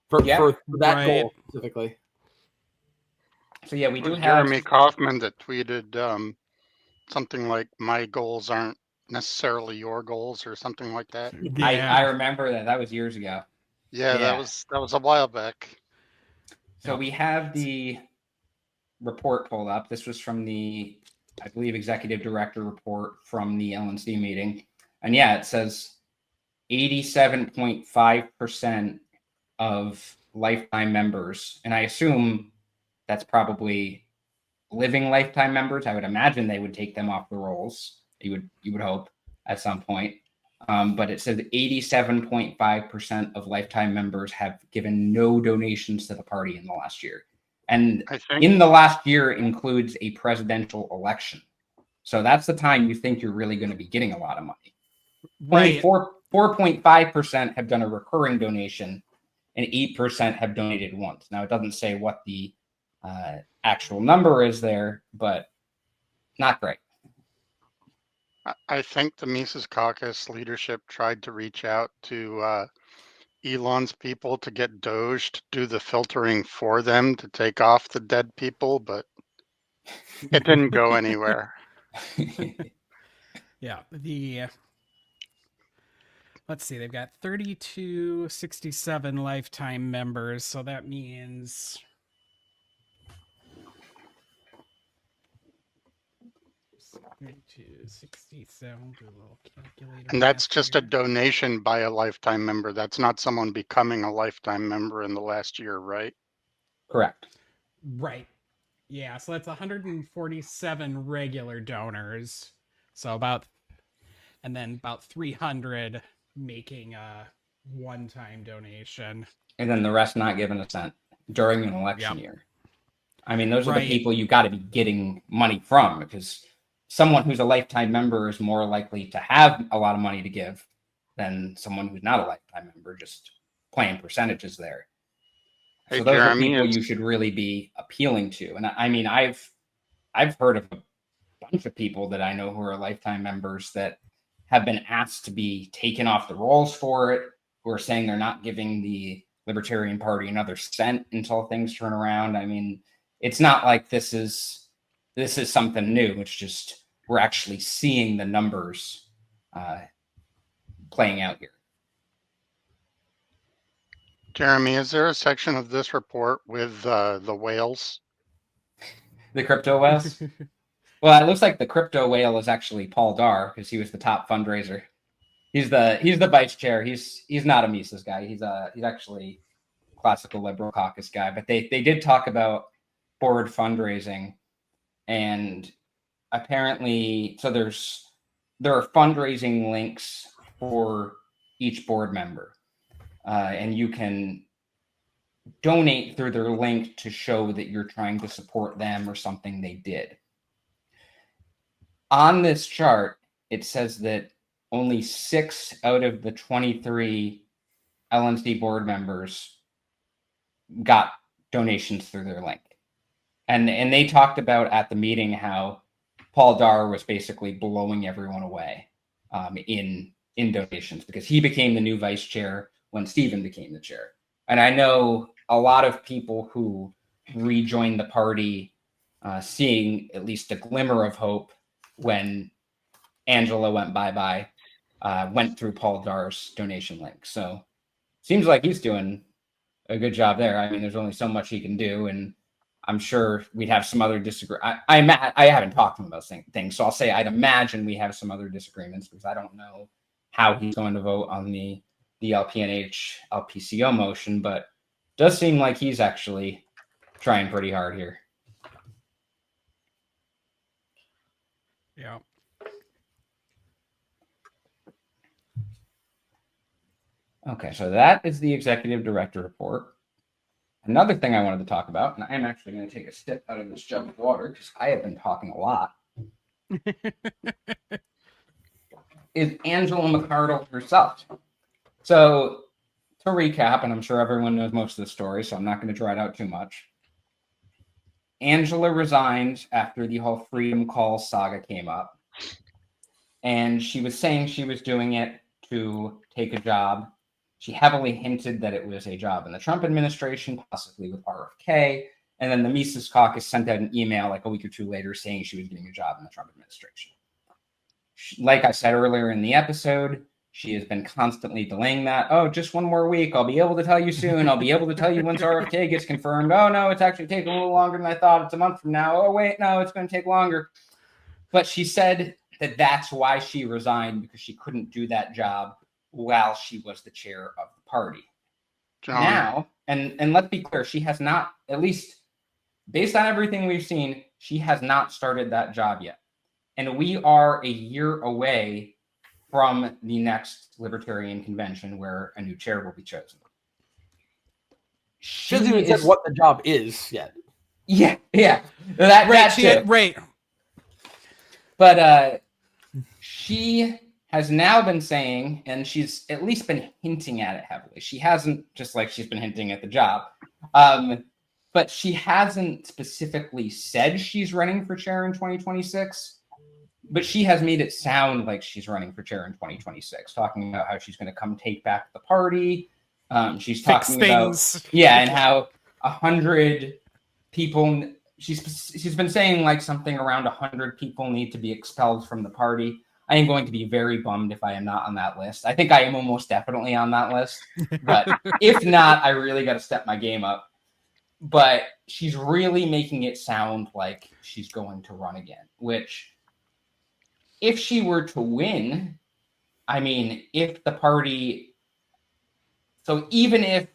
For that goal specifically. So yeah, we do have Jeremy Kaufman that tweeted something like, my goals aren't necessarily your goals or something like that. I remember that. That was years ago. Yeah, that was a while back. So we have the report pulled up. This was from the, I believe, executive director report from the LNC meeting. And yeah, it says 87.5% of lifetime members. And I assume that's probably living lifetime members. I would imagine they would take them off the rolls. You would hope at some point. But it says 87.5% of lifetime members have given no donations to the party in the last year. And in the last year includes a presidential election. So that's the time you think you're really going to be getting a lot of money. Right. Only 4.5% have done a recurring donation and 8% have donated once. Now, it doesn't say what the actual number is there, but not great. I think the Mises Caucus leadership tried to reach out to Elon's people to get Doge to do the filtering for them to take off the dead people, but it didn't go anywhere. Yeah, let's see, they've got 3267 lifetime members, so that means 67, do a little calculator. And that's just a donation by a lifetime member. That's not someone becoming a lifetime member in the last year, right? Correct. Right. Yeah, so that's 147 regular donors. So about 300 making a one-time donation. And then the rest not giving a cent during an election year. I mean, those are the people you got to be getting money from, because someone who's a lifetime member is more likely to have a lot of money to give than someone who's not a lifetime member, just playing percentages there. Hey, so those Jeremy, are people you should really be appealing to. And I mean, I've heard of a bunch of people that I know who are lifetime members that have been asked to be taken off the rolls for it, who are saying they're not giving the Libertarian Party another cent until things turn around. I mean, it's not like this is something new. It's just we're actually seeing the numbers playing out here. Jeremy, is there a section of this report with the whales? The crypto whales? Well, it looks like the crypto whale is actually Paul Dar, because he was the top fundraiser. He's the vice chair. He's not a Mises guy. He's actually classical liberal caucus guy, but they did talk about board fundraising, and apparently, so there are fundraising links for each board member, and you can donate through their link to show that you're trying to support them or something they did. On this chart, it says that only 6 out of the 23 LNC board members got donations through their link. And they talked about at the meeting how Paul Dar was basically blowing everyone away in donations because he became the new vice chair when Stephen became the chair. And I know a lot of people who rejoined the party seeing at least a glimmer of hope when Angela went bye-bye, went through Paul Dar's donation link. So seems like he's doing a good job there. I mean, there's only so much he can do, and I'm sure we'd have some other disagreements. I haven't talked to him about things, so I'll say I'd imagine we have some other disagreements because I don't know how he's going to vote on the LPNH LPCO motion, but it does seem like he's actually trying pretty hard here. Yeah. Okay, so that is the executive director report. Another thing I wanted to talk about, and I am actually going to take a sip out of this jug of water because I have been talking a lot, is Angela McArdle herself. So to recap, and I'm sure everyone knows most of the story, so I'm not going to draw it out too much. Angela resigned after the whole Freedom Call saga came up. And she was saying she was doing it to take a job. She heavily hinted that it was a job in the Trump administration, possibly with RFK. And then the Mises Caucus sent out an email like a week or two later saying she was getting a job in the Trump administration. Like I said earlier in the episode, she has been constantly delaying that. Oh, just one more week. I'll be able to tell you soon. I'll be able to tell you once RFK gets confirmed. Oh, no, it's actually taking a little longer than I thought. It's a month from now. Oh, wait, no, it's going to take longer. But she said that that's why she resigned, because she couldn't do that job while she was the chair of the party. John. Now, and let's be clear, she has not, at least based on everything we've seen, she has not started that job yet. And we are a year away from the next Libertarian convention where a new chair will be chosen. She hasn't even said what the job is yet. Yeah. Right. But she has now been saying, and she's at least been hinting at it heavily. She hasn't, just like she's been hinting at the job, but she hasn't specifically said she's running for chair in 2026. But she has made it sound like she's running for chair in 2026, talking about how she's going to come take back the party. She's talking about, and how 100 people. She's been saying like something around 100 people need to be expelled from the party. I am going to be very bummed if I am not on that list. I think I am almost definitely on that list, but if not, I really got to step my game up. But she's really making it sound like she's going to run again, which, if she were to win, I mean, if the party, so even if,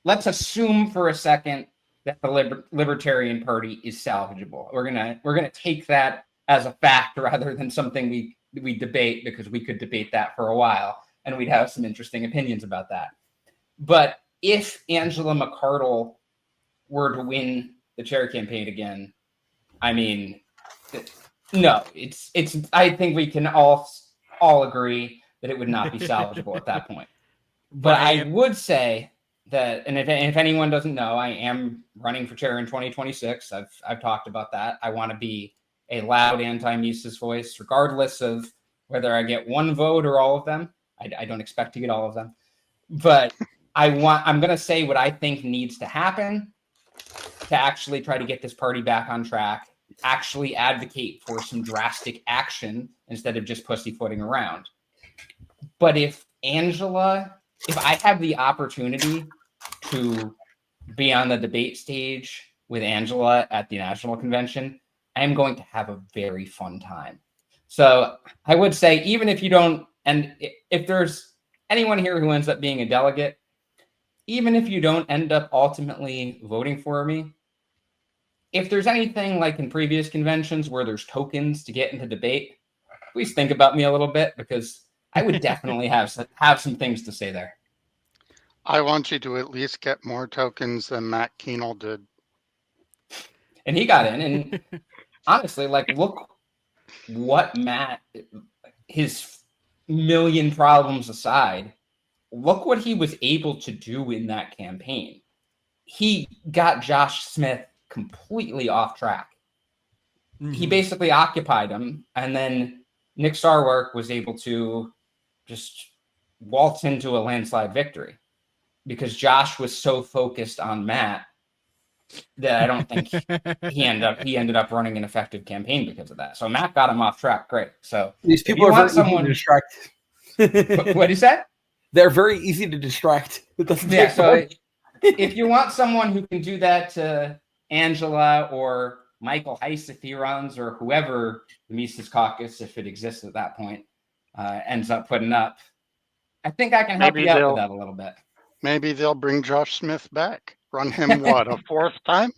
let's assume for a second that the Libertarian Party is salvageable. We're gonna take that as a fact rather than something we debate, because we could debate that for a while and we'd have some interesting opinions about that. But if Angela McArdle were to win the chair campaign again, I mean, no, it's. I think we can all agree that it would not be salvageable at that point. But I would say that, and if anyone doesn't know, I am running for chair in 2026. I've talked about that. I want to be a loud anti-Mises voice, regardless of whether I get one vote or all of them. I don't expect to get all of them, but I'm going to say what I think needs to happen to actually try to get this party back on track. Actually advocate for some drastic action instead of just pussyfooting around. But if I have the opportunity to be on the debate stage with Angela at the national convention, I'm going to have a very fun time. So I would say, even if you don't, and if there's anyone here who ends up being a delegate, even if you don't end up ultimately voting for me, if there's anything like in previous conventions where there's tokens to get into debate, please think about me a little bit, because I would definitely have some things to say there. I want you to at least get more tokens than Matt Keenel did. And he got in, and honestly, like, look what Matt, his million problems aside, look what he was able to do in that campaign. He got Josh Smith completely off track. He basically occupied him, and then Nick Sarwark was able to just waltz into a landslide victory because Josh was so focused on Matt that I don't think he ended up running an effective campaign because of that. So Matt got him off track. Great. So These people are very easy to distract. What do you say? They're very easy to distract. It doesn't Yeah. take So long. if you want someone who can do that to Angela or Michael Heiss if he runs, or whoever the Mises Caucus, if it exists at that point, ends up putting up, I think I can help you out with that a little bit. Maybe they'll bring Josh Smith back. Run him what, a fourth time?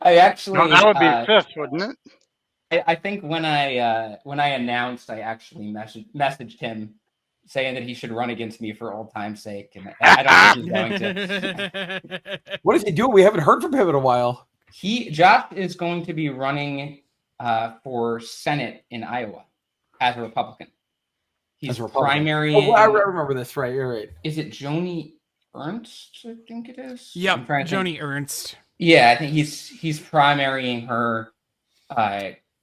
I actually No, that would be fifth, wouldn't it? I think when I announced, I actually messaged him saying that he should run against me for old time's sake, and I don't think he's going to. What does he do? We haven't heard from him in a while. Josh is going to be running for Senate in Iowa as a Republican. He's primary. Oh, I remember this. Right, you're right. Is it Joni Ernst? I think it is. Yep, Joni Ernst. Yeah, I think he's primarying her.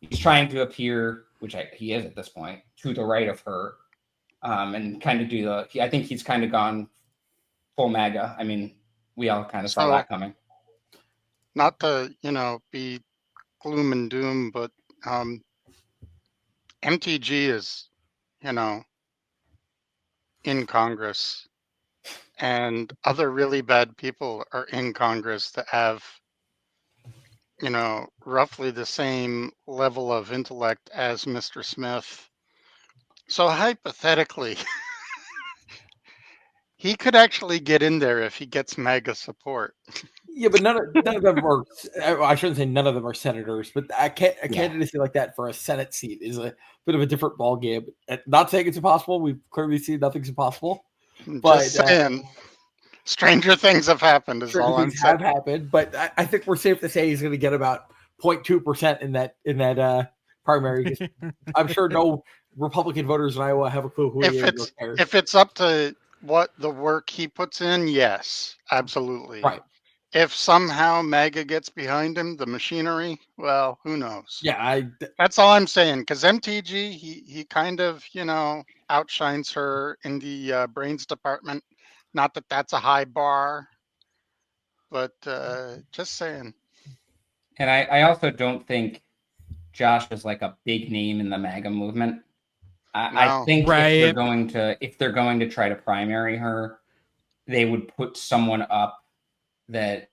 He's trying to appear, which he is at this point, to the right of her, and kind of do the. I think he's kind of gone full MAGA. I mean, we all kind of saw that coming. Not to, be gloom and doom, but MTG is, in Congress, and other really bad people are in Congress that have, roughly the same level of intellect as Mr. Smith. So hypothetically, he could actually get in there if he gets MAGA support. Yeah, but none of them are. I shouldn't say none of them are senators, but a candidacy like that for a Senate seat is a bit of a different ballgame. Not saying it's impossible. We've clearly seen nothing's impossible. But just saying, stranger things have happened. Is all I'm saying. Have happened, but I think we're safe to say he's going to get about 0.2% in that primary. I'm sure no Republican voters in Iowa have a clue who he is. If it's up to what the work he puts in, yes, absolutely. Right. If somehow MAGA gets behind him, the machinery, well, who knows? Yeah, that's all I'm saying. Because MTG, he kind of, outshines her in the brains department. Not that that's a high bar, but just saying. And I also don't think Josh is like a big name in the MAGA movement. I think if they're going to try to primary her, they would put someone up that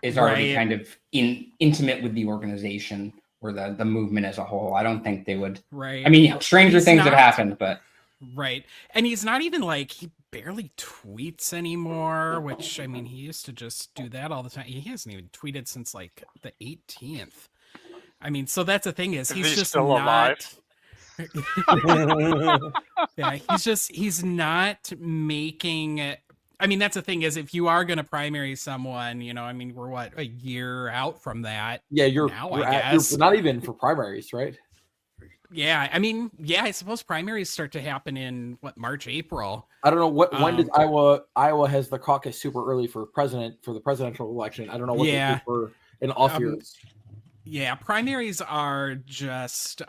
is already kind of intimate with the organization or the movement as a whole. I don't think they would. Right. I mean, stranger things have happened, but. Right. And he's not even he barely tweets anymore, which, I mean, he used to just do that all the time. He hasn't even tweeted since the 18th. I mean, so that's the thing is he's just still alive. Yeah, he's not making. I mean, that's the thing is if you are going to primary someone, I mean, we're a year out from that. Yeah, you're not even for primaries, right? Yeah, I mean, I suppose primaries start to happen in March, April. I don't know when does Iowa has the caucus super early for the presidential election. I don't know what they do for in off years. Yeah, primaries are just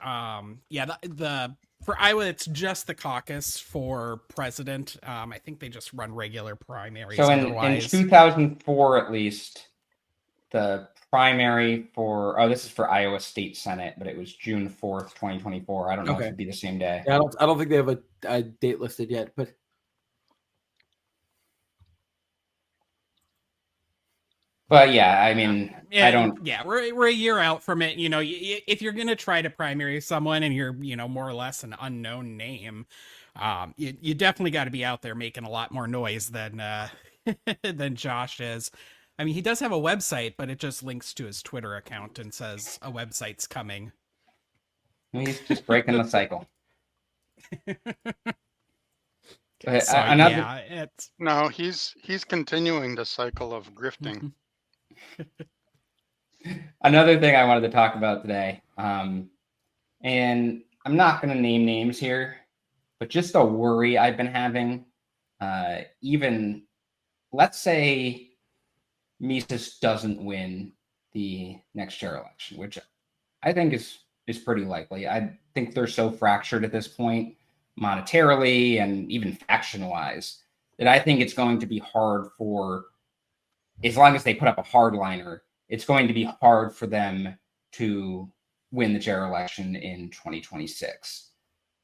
for Iowa, it's just the caucus for president. I think they just run regular primaries. So in 2004, at least, the primary this is for Iowa State Senate, but it was June 4th, 2024. I don't know if it'd be the same day. Yeah, I don't think they have a date listed yet, but. But yeah, I mean, I don't. Yeah, we're a year out from it. If you're gonna try to primary someone and you're more or less an unknown name, you definitely got to be out there making a lot more noise than than Josh is. I mean, he does have a website, but it just links to his Twitter account and says a website's coming. He's just breaking the cycle. So Another, yeah, it's No, he's continuing the cycle of grifting. another thing I wanted to talk about today, and I'm not going to name names here, but just a worry I've been having. Even, let's say Mises doesn't win the next chair election, which I think is pretty likely. I think they're so fractured at this point, monetarily and even faction-wise, that I think it's going to be hard for, as long as they put up a hardliner, it's going to be hard for them to win the chair election in 2026.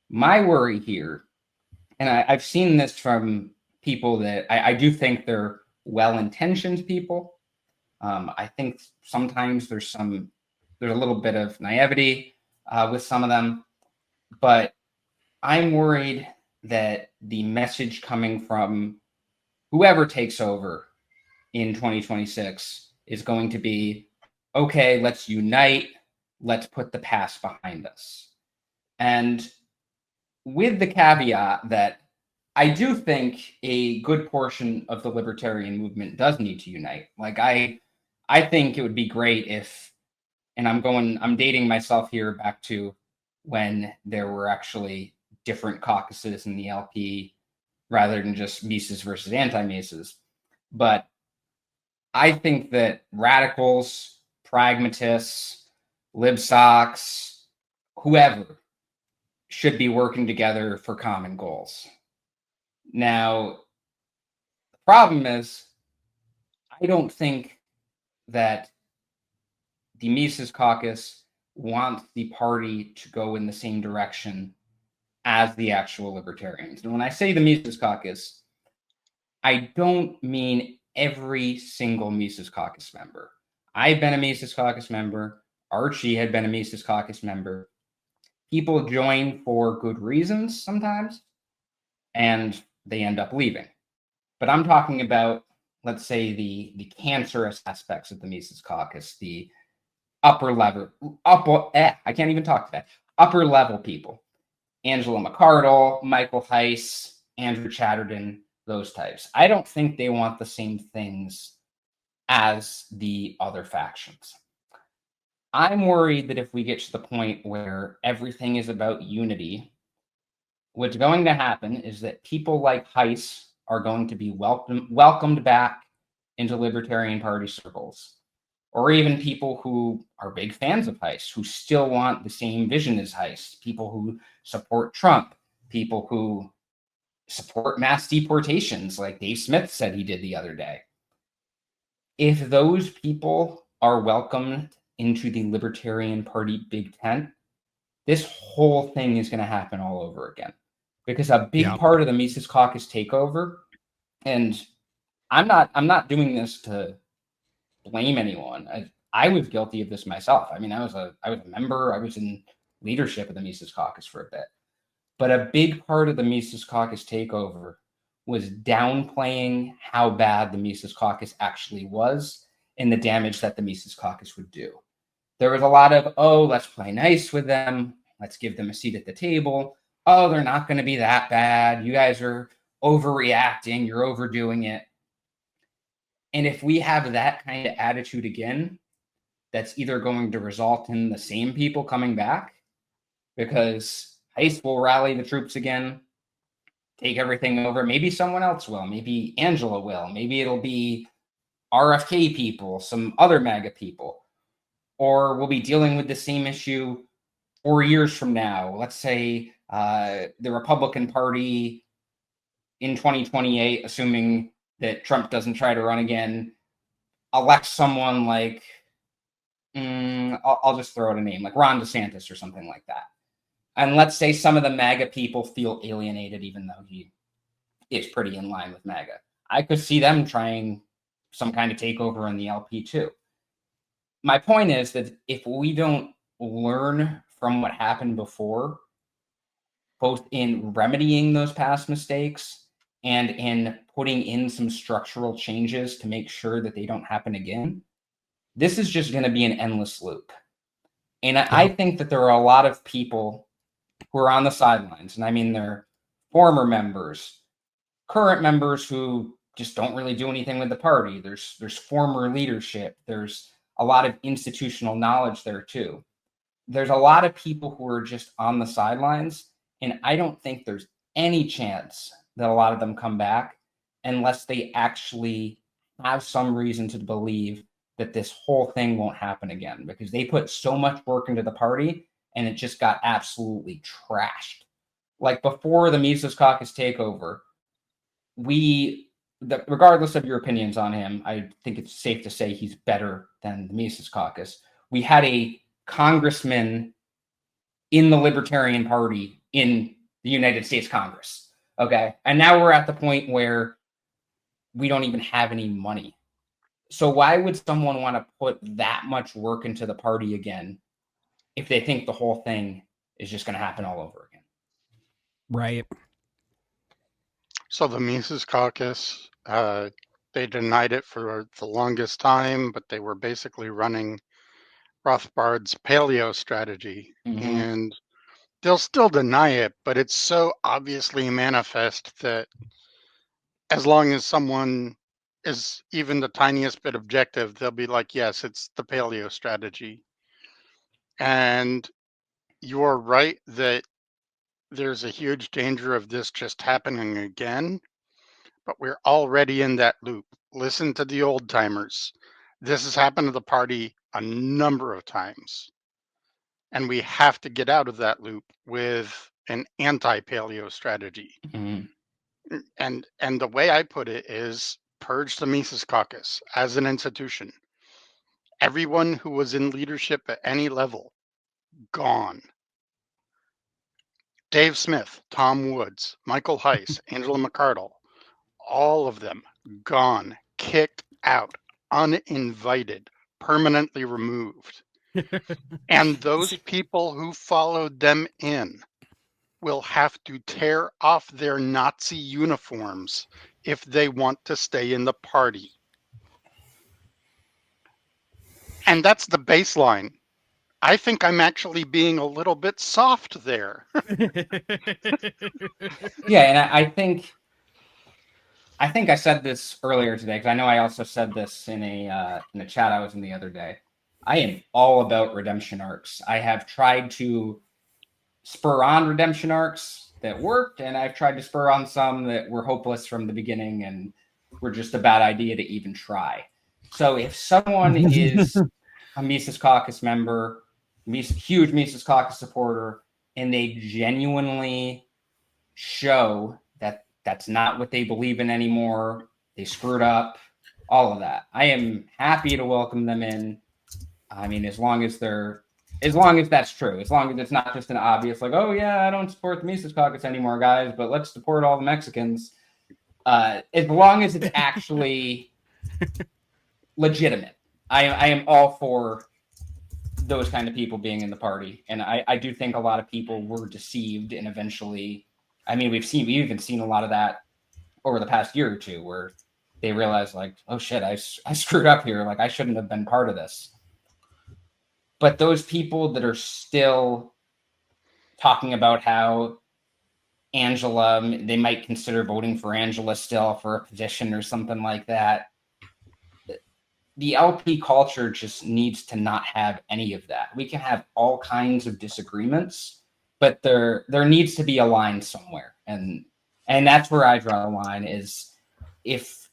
My worry here, and I've seen this from people that I do think they're well-intentioned people. I think sometimes there's a little bit of naivety with some of them, but I'm worried that the message coming from whoever takes over in 2026 is going to be, okay, let's unite, let's put the past behind us. And with the caveat that I do think a good portion of the libertarian movement does need to unite. Like I think it would be great if, and I'm dating myself here back to when there were actually different caucuses in the LP rather than just Mises versus anti-Mises. But I think that radicals, pragmatists, libsocs, whoever should be working together for common goals. Now, the problem is, I don't think that the Mises caucus wants the party to go in the same direction as the actual libertarians. And when I say the Mises caucus, I don't mean every single Mises caucus member. I've been a Mises caucus member. Archie had been a Mises caucus member. People join for good reasons sometimes, and they end up leaving. But I'm talking about, let's say, the cancerous aspects of the Mises caucus, the upper level people. Angela McArdle, Michael Heiss, Andrew Chatterton, those types. I don't think they want the same things as the other factions. I'm worried that if we get to the point where everything is about unity, what's going to happen is that people like Heiss are going to be welcomed back into Libertarian Party circles, or even people who are big fans of Heiss, who still want the same vision as Heiss, people who support Trump, people who support mass deportations like Dave Smith said he did the other day. If those people are welcomed into the Libertarian Party big tent, this whole thing is going to happen all over again. Because a big part of the Mises Caucus takeover, and I'm not doing this to blame anyone. I was guilty of this myself. I mean, I was a member. I was in leadership of the Mises Caucus for a bit. But a big part of the Mises Caucus takeover was downplaying how bad the Mises Caucus actually was and the damage that the Mises Caucus would do. There was a lot of, oh, let's play nice with them. Let's give them a seat at the table. Oh, they're not going to be that bad. You guys are overreacting. You're overdoing it. And if we have that kind of attitude again, that's either going to result in the same people coming back, because Heiss will rally the troops again, take everything over. Maybe someone else will. Maybe Angela will. Maybe it'll be RFK people, some other MAGA people. Or we'll be dealing with the same issue 4 years from now. Let's say the Republican Party in 2028, assuming that Trump doesn't try to run again, elects someone like, I'll just throw out a name, like Ron DeSantis or something like that. And let's say some of the MAGA people feel alienated, even though he is pretty in line with MAGA. I could see them trying some kind of takeover in the LP too. My point is that if we don't learn from what happened before, both in remedying those past mistakes and in putting in some structural changes to make sure that they don't happen again, this is just going to be an endless loop. And I think that there are a lot of people who are on the sidelines, and I mean, they're former members, current members who just don't really do anything with the party. There's former leadership. There's a lot of institutional knowledge there too. There's a lot of people who are just on the sidelines, and I don't think there's any chance that a lot of them come back unless they actually have some reason to believe that this whole thing won't happen again, because they put so much work into the party and it just got absolutely trashed. Like before the Mises Caucus takeover, regardless of your opinions on him, I think it's safe to say he's better than the Mises Caucus. We had a congressman in the Libertarian Party in the United States Congress. Okay. And now we're at the point where we don't even have any money. So why would someone want to put that much work into the party again if they think the whole thing is just going to happen all over again? Right. So the Mises Caucus, they denied it for the longest time, but they were basically running Rothbard's paleo strategy. And they'll still deny it, but it's so obviously manifest that as long as someone is even the tiniest bit objective, they'll be like, yes, it's the paleo strategy. And you're right that there's a huge danger of this just happening again, but we're already in that loop. Listen to the old timers. This has happened to the party a number of times. And we have to get out of that loop with an anti-paleo strategy. And the way I put it is purge the Mises Caucus as an institution. Everyone who was in leadership at any level, gone. Dave Smith, Tom Woods, Michael Heiss, Angela McArdle, all of them gone, kicked out, uninvited, permanently removed. And those people who followed them in will have to tear off their Nazi uniforms if they want to stay in the party. And that's the baseline. I think I'm actually being a little bit soft there. Yeah, and I think I said this earlier today, because I know I also said this in a chat I was in the other day. I am all about redemption arcs. I have tried to spur on redemption arcs that worked, and I've tried to spur on some that were hopeless from the beginning and were just a bad idea to even try. So if someone is a Mises Caucus member, huge Mises Caucus supporter, and they genuinely show that that's not what they believe in anymore, they screwed up, all of that, I am happy to welcome them in. I mean, as long as that's true, as long as it's not just an obvious, like, oh yeah, I don't support the Mises Caucus anymore, guys, but let's support all the Mexicans. As long as it's actually legitimate, I am all for those kind of people being in the party. And I do think a lot of people were deceived, and eventually, I mean, we've even seen a lot of that over the past year or two, where they realize, like, oh shit, I screwed up here. Like, I shouldn't have been part of this. But those people that are still talking about how Angela, they might consider voting for Angela still for a position or something like that, the LP culture just needs to not have any of that. We can have all kinds of disagreements, but there needs to be a line somewhere. And that's where I draw the line, is if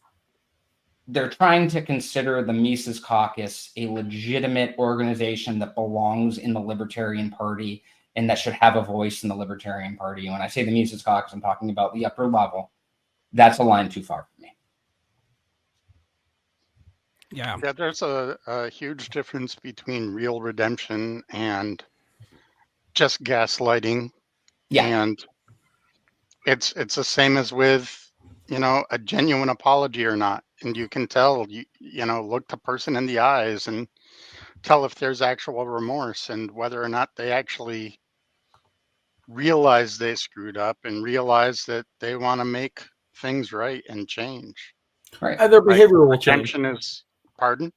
they're trying to consider the Mises Caucus a legitimate organization that belongs in the Libertarian Party and that should have a voice in the Libertarian Party. And when I say the Mises Caucus, I'm talking about the upper level. That's a line too far for me. Yeah, there's a huge difference between real redemption and just gaslighting. Yeah. And it's the same as with, a genuine apology or not. And you can tell, look the person in the eyes and tell if there's actual remorse and whether or not they actually realize they screwed up and realize that they want to make things right and change. Right. And their behavior will change. Redemption is, pardon?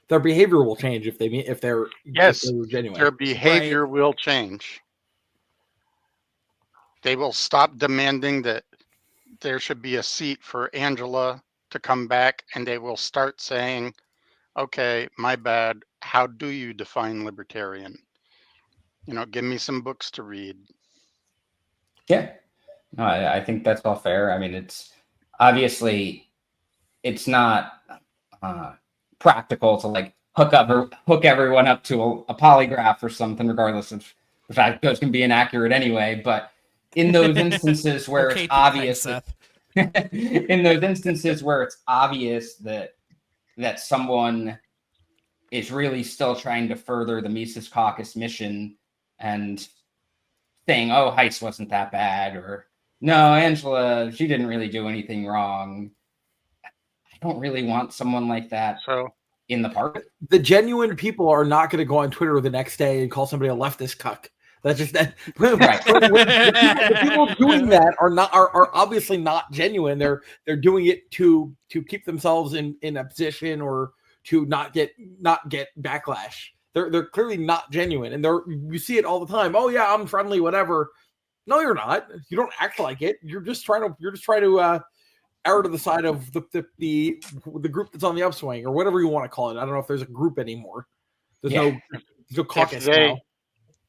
Their behavior will change if they're Yes, genuine. their behavior will change. They will stop demanding that there should be a seat for Angela to come back, and they will start saying, okay, my bad. How do you define libertarian? Give me some books to read. Yeah. No, I think that's all fair. I mean, it's obviously it's not practical to like hook everyone up to a polygraph or something, regardless of the fact those can be inaccurate anyway. But in those instances where Okay, it's obvious in those instances where it's obvious that someone is really still trying to further the Mises Caucus mission and saying, oh, Heiss wasn't that bad, or no, Angela, she didn't really do anything wrong. I don't really want someone like that in the party. The genuine people are not going to go on Twitter the next day and call somebody a leftist cuck. That's just that. Right. The people doing that are obviously not genuine. They're doing it to keep themselves in a position or to not get backlash. They're clearly not genuine, and you see it all the time. Oh yeah, I'm friendly, whatever. No, you're not. You don't act like it. You're just trying to err to the side of the group that's on the upswing, or whatever you want to call it. I don't know if there's a group anymore. There's no caucus now.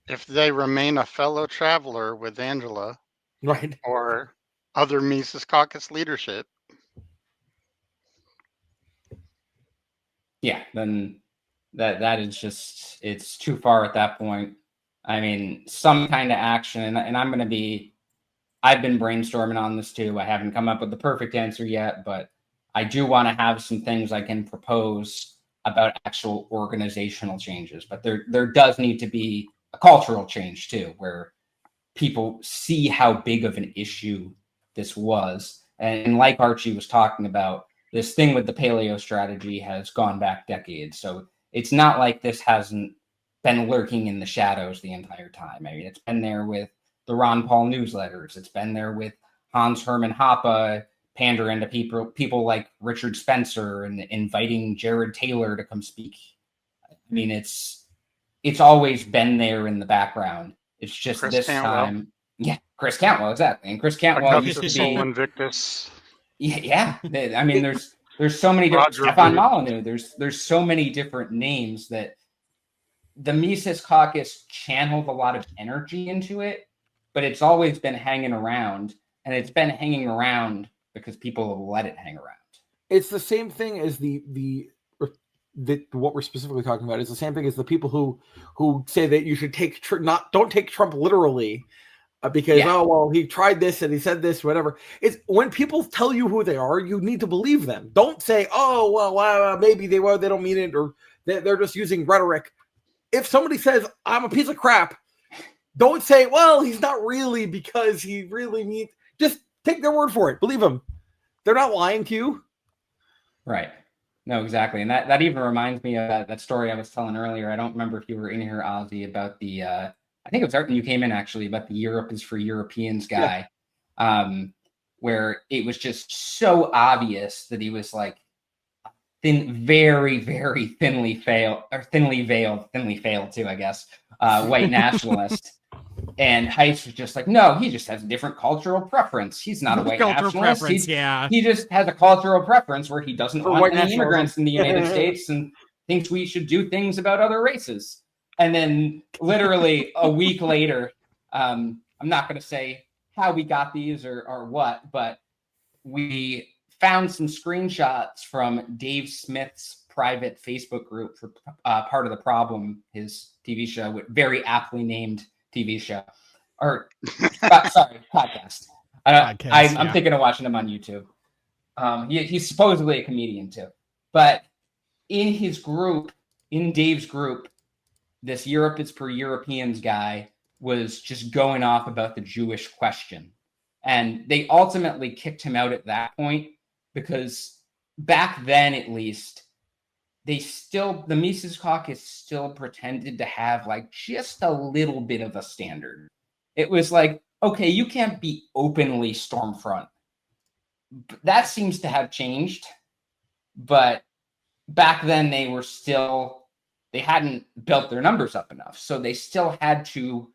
If they remain a fellow traveler with Angela, right, or other Mises Caucus leadership, yeah, then that is just, it's too far at that point. I mean, some kind of action, and I've been brainstorming on this too. I haven't come up with the perfect answer yet, but I do want to have some things I can propose about actual organizational changes. But there does need to be a cultural change too, where people see how big of an issue this was. And like Archie was talking about, this thing with the paleo strategy has gone back decades. So it's not like this hasn't been lurking in the shadows the entire time. I mean, it's been there with the Ron Paul newsletters. It's been there with Hans Hermann Hoppe pandering to people like Richard Spencer and inviting Jared Taylor to come speak. I mean, it's always been there in the background. It's just Chris this Cantwell. time. Yeah, Chris Cantwell, exactly. And Chris Cantwell used to be Invictus. Yeah. I mean, there's so many different Stefan Molyneux. There's so many different names that the Mises Caucus channeled a lot of energy into it, but it's always been hanging around, and it's been hanging around because people have let it hang around. It's the same thing as what we're specifically talking about is the same thing as the people who say that you should don't take Trump literally because he tried this and he said this, whatever. It's when people tell you who they are, you need to believe them. Don't say, oh well, maybe they don't mean it, or they're just using rhetoric. If somebody says I'm a piece of crap, don't say, well, he's not really, because he really means. Just take their word for it. Believe them. They're not lying to you. Right. No, exactly. And that even reminds me of that story I was telling earlier. I don't remember if you were in here, Ozzy, about the, I think it was Art when you came in, actually, about the Europe is for Europeans guy, where it was just so obvious that he was like very, very thinly veiled too, I guess, white nationalist. And Heiss was just like, no, he just has a different cultural preference. He's not a white nationalist. He just has a cultural preference where he doesn't want any immigrants in the United States and thinks we should do things about other races. And then literally a week later, I'm not going to say how we got these or what, but we found some screenshots from Dave Smith's private Facebook group for Part of the Problem, his TV show, very aptly named TV show, or podcast. I'm thinking of watching him on YouTube. He's supposedly a comedian too, but in his group, in Dave's group, this Europe is for Europeans guy was just going off about the Jewish question, and they ultimately kicked him out at that point because back then, at least, the Mises Caucus still pretended to have like just a little bit of a standard. It was like, okay, you can't be openly Stormfront, That seems to have changed, but back then they hadn't built their numbers up enough. So they still had to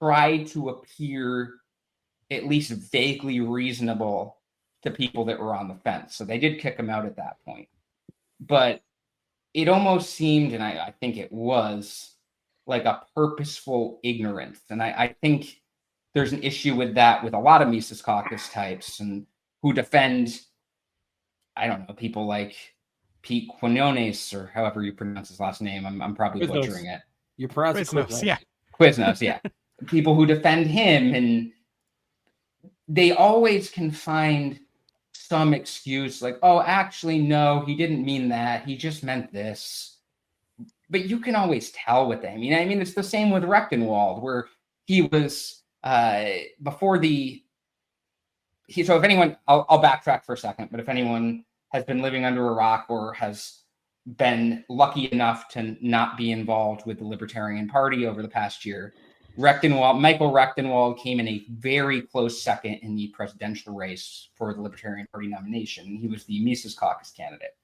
try to appear at least vaguely reasonable to people that were on the fence. So they did kick him out at that point. But it almost seemed, and I think it was, like a purposeful ignorance. And I think there's an issue with that with a lot of Mises Caucus types and who defend, I don't know, people like Pete Quinones, or however you pronounce his last name. I'm probably Quiznos. butchering it. You pronounce it Quiznos, Quiznos. yeah. Quiznos, yeah. People who defend him, and they always can find some excuse like, oh, actually, no, he didn't mean that. He just meant this. But you can always tell what they mean. I mean, it's the same with Rechtenwald, where he was before the. So if anyone, I'll backtrack for a second, but if anyone has been living under a rock or has been lucky enough to not be involved with the Libertarian Party over the past year, Michael Rechtenwald came in a very close second in the presidential race for the Libertarian Party nomination. He was the Mises Caucus candidate.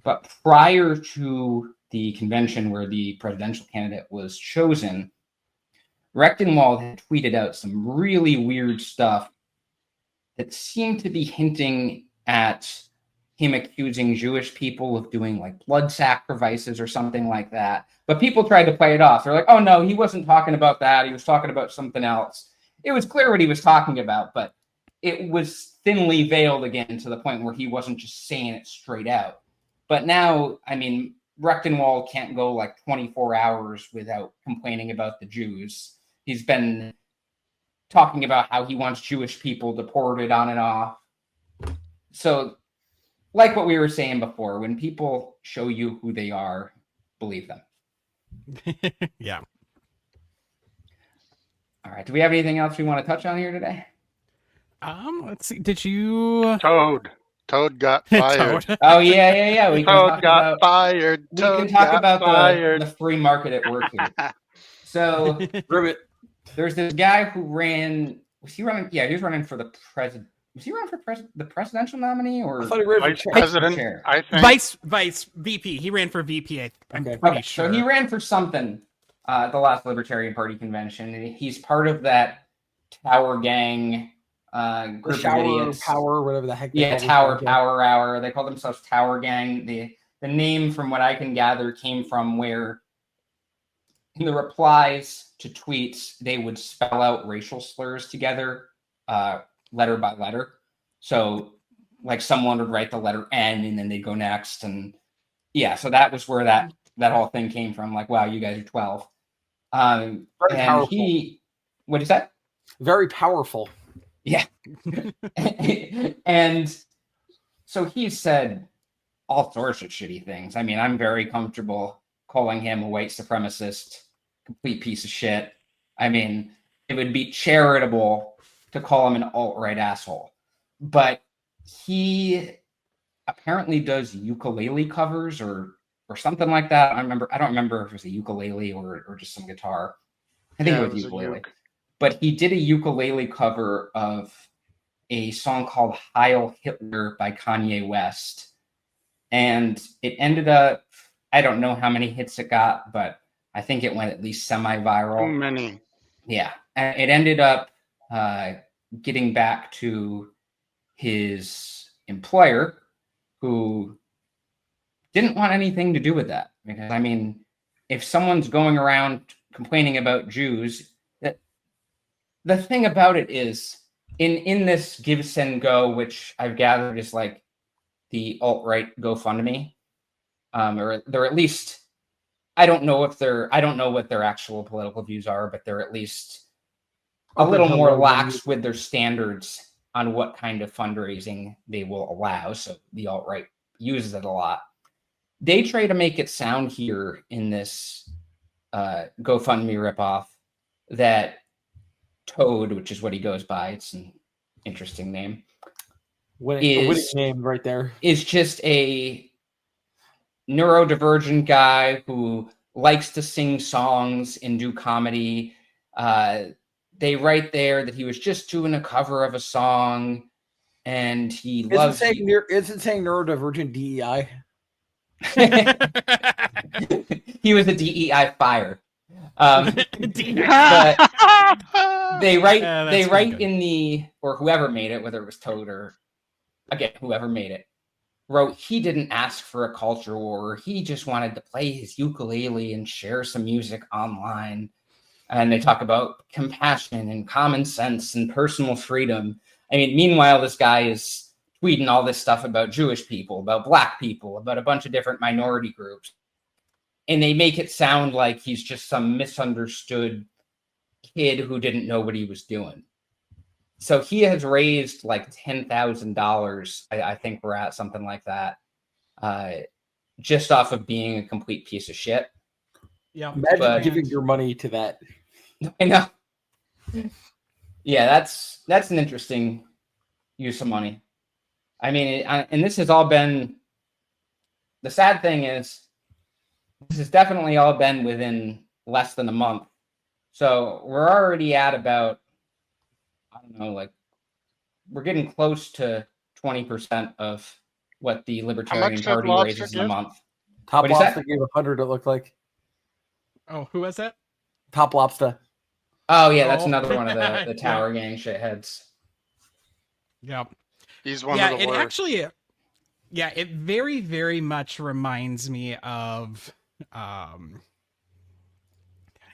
But prior to the convention where the presidential candidate was chosen, Rechtenwald had tweeted out some really weird stuff that seemed to be hinting at him accusing Jewish people of doing like blood sacrifices or something like that. But people tried to play it off. They're like, oh no, he wasn't talking about that. He was talking about something else. It was clear what he was talking about, but it was thinly veiled again to the point where he wasn't just saying it straight out. But now, I mean, Rechtenwald can't go like 24 hours without complaining about the Jews. He's been talking about how he wants Jewish people deported on and off. So, like what we were saying before, when people show you who they are, believe them. Yeah. All right. Do we have anything else we want to touch on here today? Let's see. Did you Toad got fired. Toad. Oh yeah. We can Toad talk got about fired. we can Toad talk got about fired. the free market at work here. So there's this guy who ran. Was he running? Yeah, he was running for the president. Was he running for the presidential nominee, or I thought he ran for Vice President? chair? I think. Vice VP. He ran for VP. I'm pretty Okay, sure. so he ran for something at the last Libertarian Party convention. And he's part of that Tower Gang The group of shower idiots. power, whatever the heck. They Yeah, call Tower themselves. Power Hour. They call themselves Tower Gang. The name, from what I can gather, came from where in the replies to tweets they would spell out racial slurs together, letter by letter. So, like, someone would write the letter N and then they'd go next, and yeah, so that was where that whole thing came from. Like, wow, you guys are 12. Very And powerful. what is that? Very powerful. Yeah. And so he said all sorts of shitty things. I mean, I'm very comfortable calling him a white supremacist, complete piece of shit. I mean, it would be charitable to call him an alt-right asshole. But he apparently does ukulele covers or something like that. I don't remember if it was a ukulele or just some guitar. I think it was ukulele. But he did a ukulele cover of a song called Heil Hitler by Kanye West. And it ended up, I don't know how many hits it got, but I think it went at least semi-viral. Too many. Yeah. And it ended up getting back to his employer, who didn't want anything to do with that. Because, I mean, if someone's going around complaining about Jews, the thing about it is, in this Give, Send, Go, which I've gathered is like the alt-right GoFundMe, or they're at least, I don't know what their actual political views are, but they're at least a little more lax with their standards on what kind of fundraising they will allow. So the alt-right uses it a lot. They try to make it sound here in this GoFundMe ripoff that Toad, which is what he goes by, it's an interesting name, Winning name right there. is just a neurodivergent guy who likes to sing songs and do comedy. They write there that he was just doing a cover of a song, and he Isn't loves. saying neurodivergent DEI? He was a DEI fire. But they write in the, or whoever made it, whether it was Toad or again whoever made it, wrote he didn't ask for a culture war. He just wanted to play his ukulele and share some music online. And they talk about compassion and common sense and personal freedom. I mean, meanwhile, this guy is tweeting all this stuff about Jewish people, about Black people, about a bunch of different minority groups. And they make it sound like he's just some misunderstood kid who didn't know what he was doing. So he has raised like $10,000. I think we're at something like that, just off of being a complete piece of shit. Yeah, imagine giving your money to that. I know. Yeah, that's an interesting use of money. I mean, and this has all been. The sad thing is, this has definitely all been within less than a month. So we're already at about, I don't know, like we're getting close to 20% of what the Libertarian Party raises in a month. Top What is that? Lobster gave 100. It looked like. Oh, who was that? Top Lobster. Oh yeah, that's another one of the Tower Gang shitheads. Yeah, he's one of the it worst. Actually, yeah, it very, very much reminds me of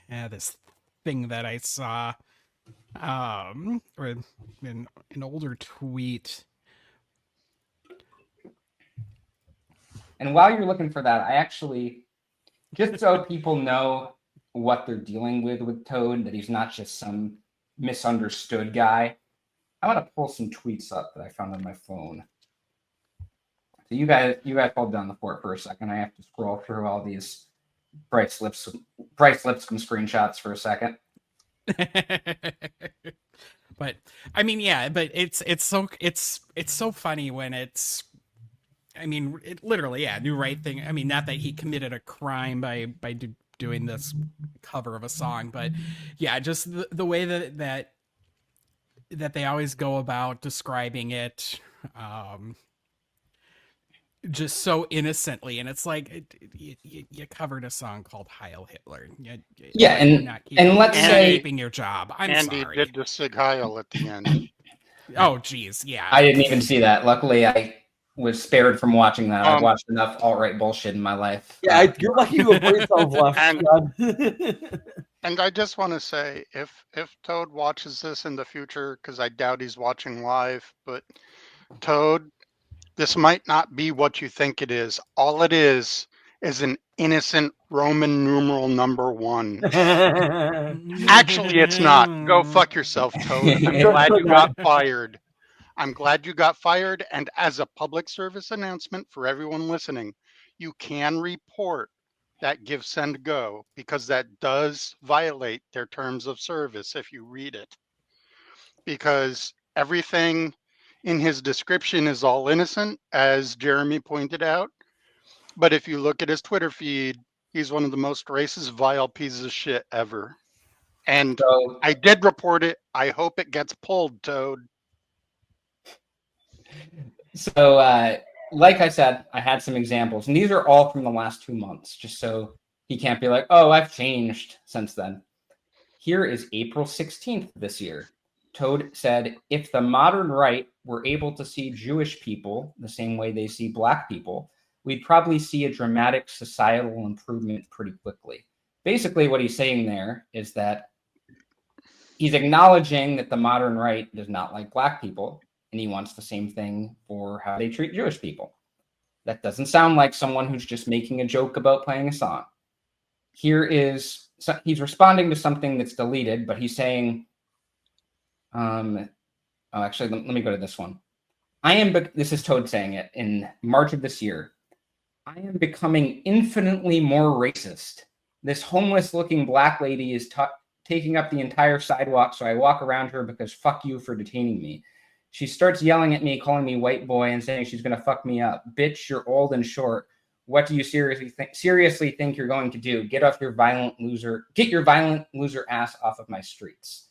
this thing that I saw or in an older tweet. And while you're looking for that, I actually, just so people know what they're dealing with Toad, that he's not just some misunderstood guy, I want to pull some tweets up that I found on my phone. So you guys hold down the fort for a second. I have to scroll through all these Bryce Lipscomb screenshots for a second. But I mean, yeah, but it's so funny when it's. I mean, it literally, yeah, do right thing. I mean, not that he committed a crime by doing this cover of a song, but yeah, just the way that they always go about describing it, just so innocently, and it's like you covered a song called Heil Hitler. Yeah, and let's say keeping your job. I'm Andy sorry. did the Sig Heil at the end. Oh, geez, yeah. I didn't even see that. Luckily, I was spared from watching that. I've watched enough alt-right bullshit in my life. Yeah, you're lucky you have brain cells left. And I just want to say, if Toad watches this in the future, because I doubt he's watching live, but Toad, this might not be what you think it is. All it is an innocent Roman numeral number 1. Actually, it's not. Go fuck yourself, Toad. I'm glad you got fired. I'm glad you got fired. And as a public service announcement for everyone listening, you can report that Give, Send, Go, because that does violate their terms of service if you read it. Because everything in his description is all innocent, as Jeremy pointed out. But if you look at his Twitter feed, he's one of the most racist, vile pieces of shit ever. And so, I did report it. I hope it gets pulled, Toad. So, like I said, I had some examples, and these are all from the last 2 months, just so he can't be like, oh, I've changed since then. Here is April 16th this year. Toad said, if the modern right were able to see Jewish people the same way they see Black people, we'd probably see a dramatic societal improvement pretty quickly. Basically, what he's saying there is that he's acknowledging that the modern right does not like Black people, and he wants the same thing for how they treat Jewish people. That doesn't sound like someone who's just making a joke about playing a song. He's responding to something that's deleted, but he's saying, actually, let me go to this one. This is Toad saying it in March of this year. I am becoming infinitely more racist. This homeless-looking Black lady is taking up the entire sidewalk, so I walk around her because fuck you for detaining me. She starts yelling at me, calling me white boy, and saying she's going to fuck me up. Bitch, you're old and short. What do you seriously think you're going to do? Get your violent loser ass off of my streets.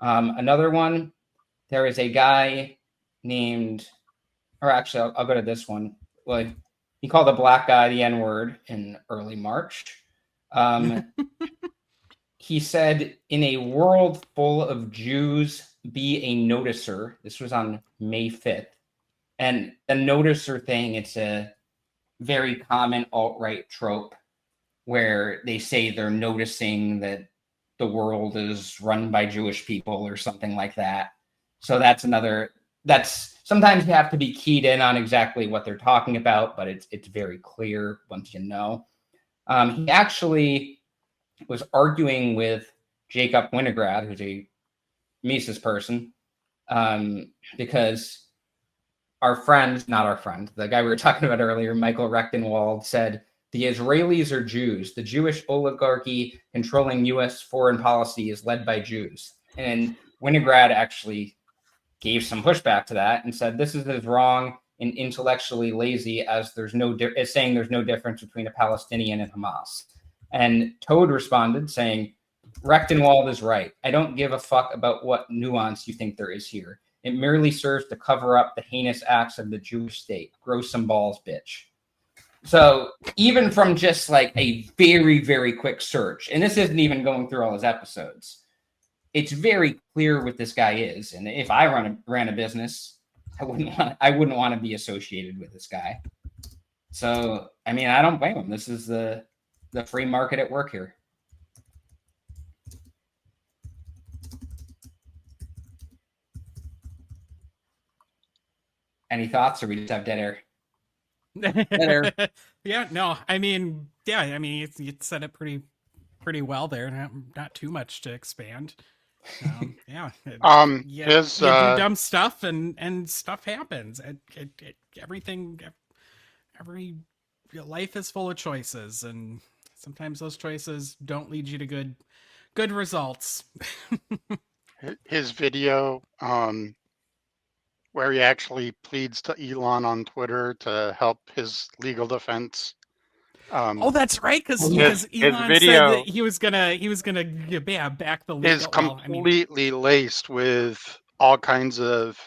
Another one, there is a guy named, or actually, I'll go to this one. Like, he called a black guy the N-word in early March. He said, in a world full of Jews, be a noticer. This was on May 5th. And the noticer thing, it's a very common alt-right trope where they say they're noticing that the world is run by Jewish people or something like that. So that's sometimes you have to be keyed in on exactly what they're talking about, but it's very clear once you know. He actually was arguing with Jacob Winograd, who's a Mises person, because the guy we were talking about earlier, Michael Rechtenwald, said the Israelis are Jews. The Jewish oligarchy controlling U.S. foreign policy is led by Jews. And Winograd actually gave some pushback to that and said this is as wrong and intellectually lazy as saying there's no difference between a Palestinian and Hamas. And Toad responded saying, Rechtenwald is right. I don't give a fuck about what nuance you think there is here. It merely serves to cover up the heinous acts of the Jewish state. Grow some balls, bitch. So even from just like a very, very quick search, and this isn't even going through all his episodes, it's very clear what this guy is. And if I ran a business, I wouldn't want to be associated with this guy. So, I mean, I don't blame him. This is the free market at work here. Any thoughts, or we just have dead air? Dead air. Yeah, no, I mean, you said it pretty well there. Not too much to expand. Yeah. You do dumb stuff, and stuff happens. Every life is full of choices, and sometimes those choices don't lead you to good results. His video, where he actually pleads to Elon on Twitter to help his legal defense. Oh, that's right, because Elon video said that he was gonna back the legal. Is completely laced with all kinds of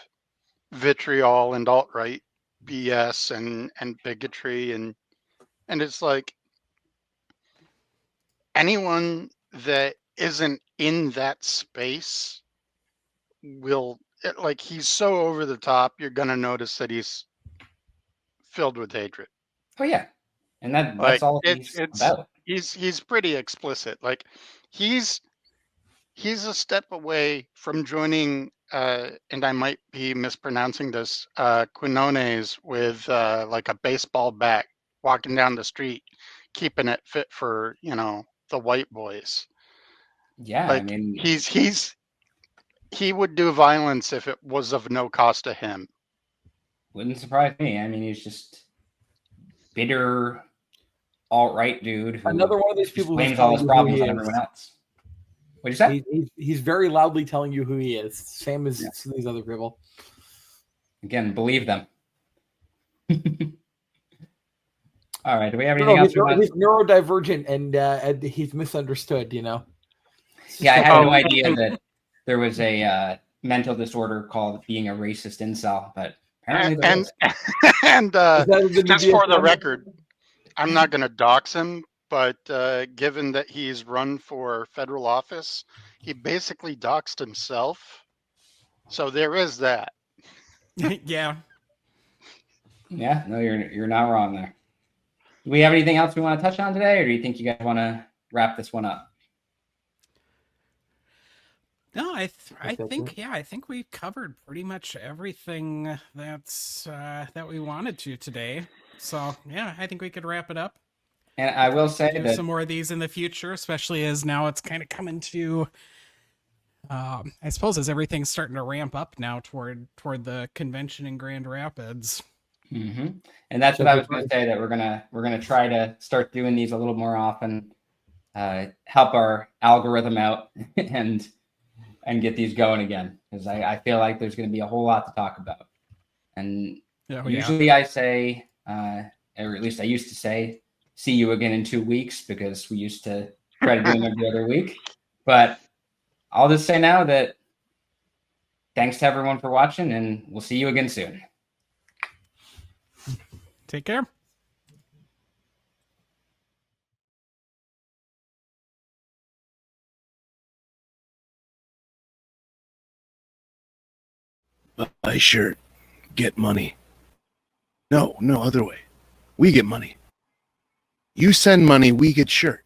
vitriol and alt-right BS and bigotry, and it's like anyone that isn't in that space will, like, he's so over the top, you're gonna notice that he's filled with hatred. Oh yeah, and that's all he's about. He's pretty explicit. Like he's a step away from joining, and I might be mispronouncing this, quinones with like a baseball bat, walking down the street, keeping it fit for the white boys. Yeah, like, I mean, he would do violence if it was of no cost to him. Wouldn't surprise me. I mean, he's just bitter, alt-right dude who another one of those people blames all his problems on everyone else. What'd you say? He's very loudly telling you who he is, same as these other people. Again, believe them. All right. Do we have anything else? He's neurodivergent and he's misunderstood. Yeah, I had no idea that there was a mental disorder called being a racist incel, but apparently there is. And just for the record, I'm not going to dox him, but given that he's run for federal office, he basically doxed himself. So there is that. Yeah. Yeah, no, you're not wrong there. Do we have anything else we want to touch on today, or do you think you guys want to wrap this one up? No, I think we've covered pretty much everything that we wanted to today. So yeah, I think we could wrap it up. And I will say do that some more of these in the future, especially as now it's kind of coming to. I suppose as everything's starting to ramp up now toward the convention in Grand Rapids. Mm-hmm. And that's what I was going to say, that we're gonna try to start doing these a little more often, help our algorithm out and get these going again, because I feel like there's going to be a whole lot to talk about. And usually I say, or at least I used to say, see you again in 2 weeks, because we used to try to do them every other week. But I'll just say now that thanks to everyone for watching, and we'll see you again soon. Take care. Buy shirt, get money. No, other way. We get money. You send money, we get shirt.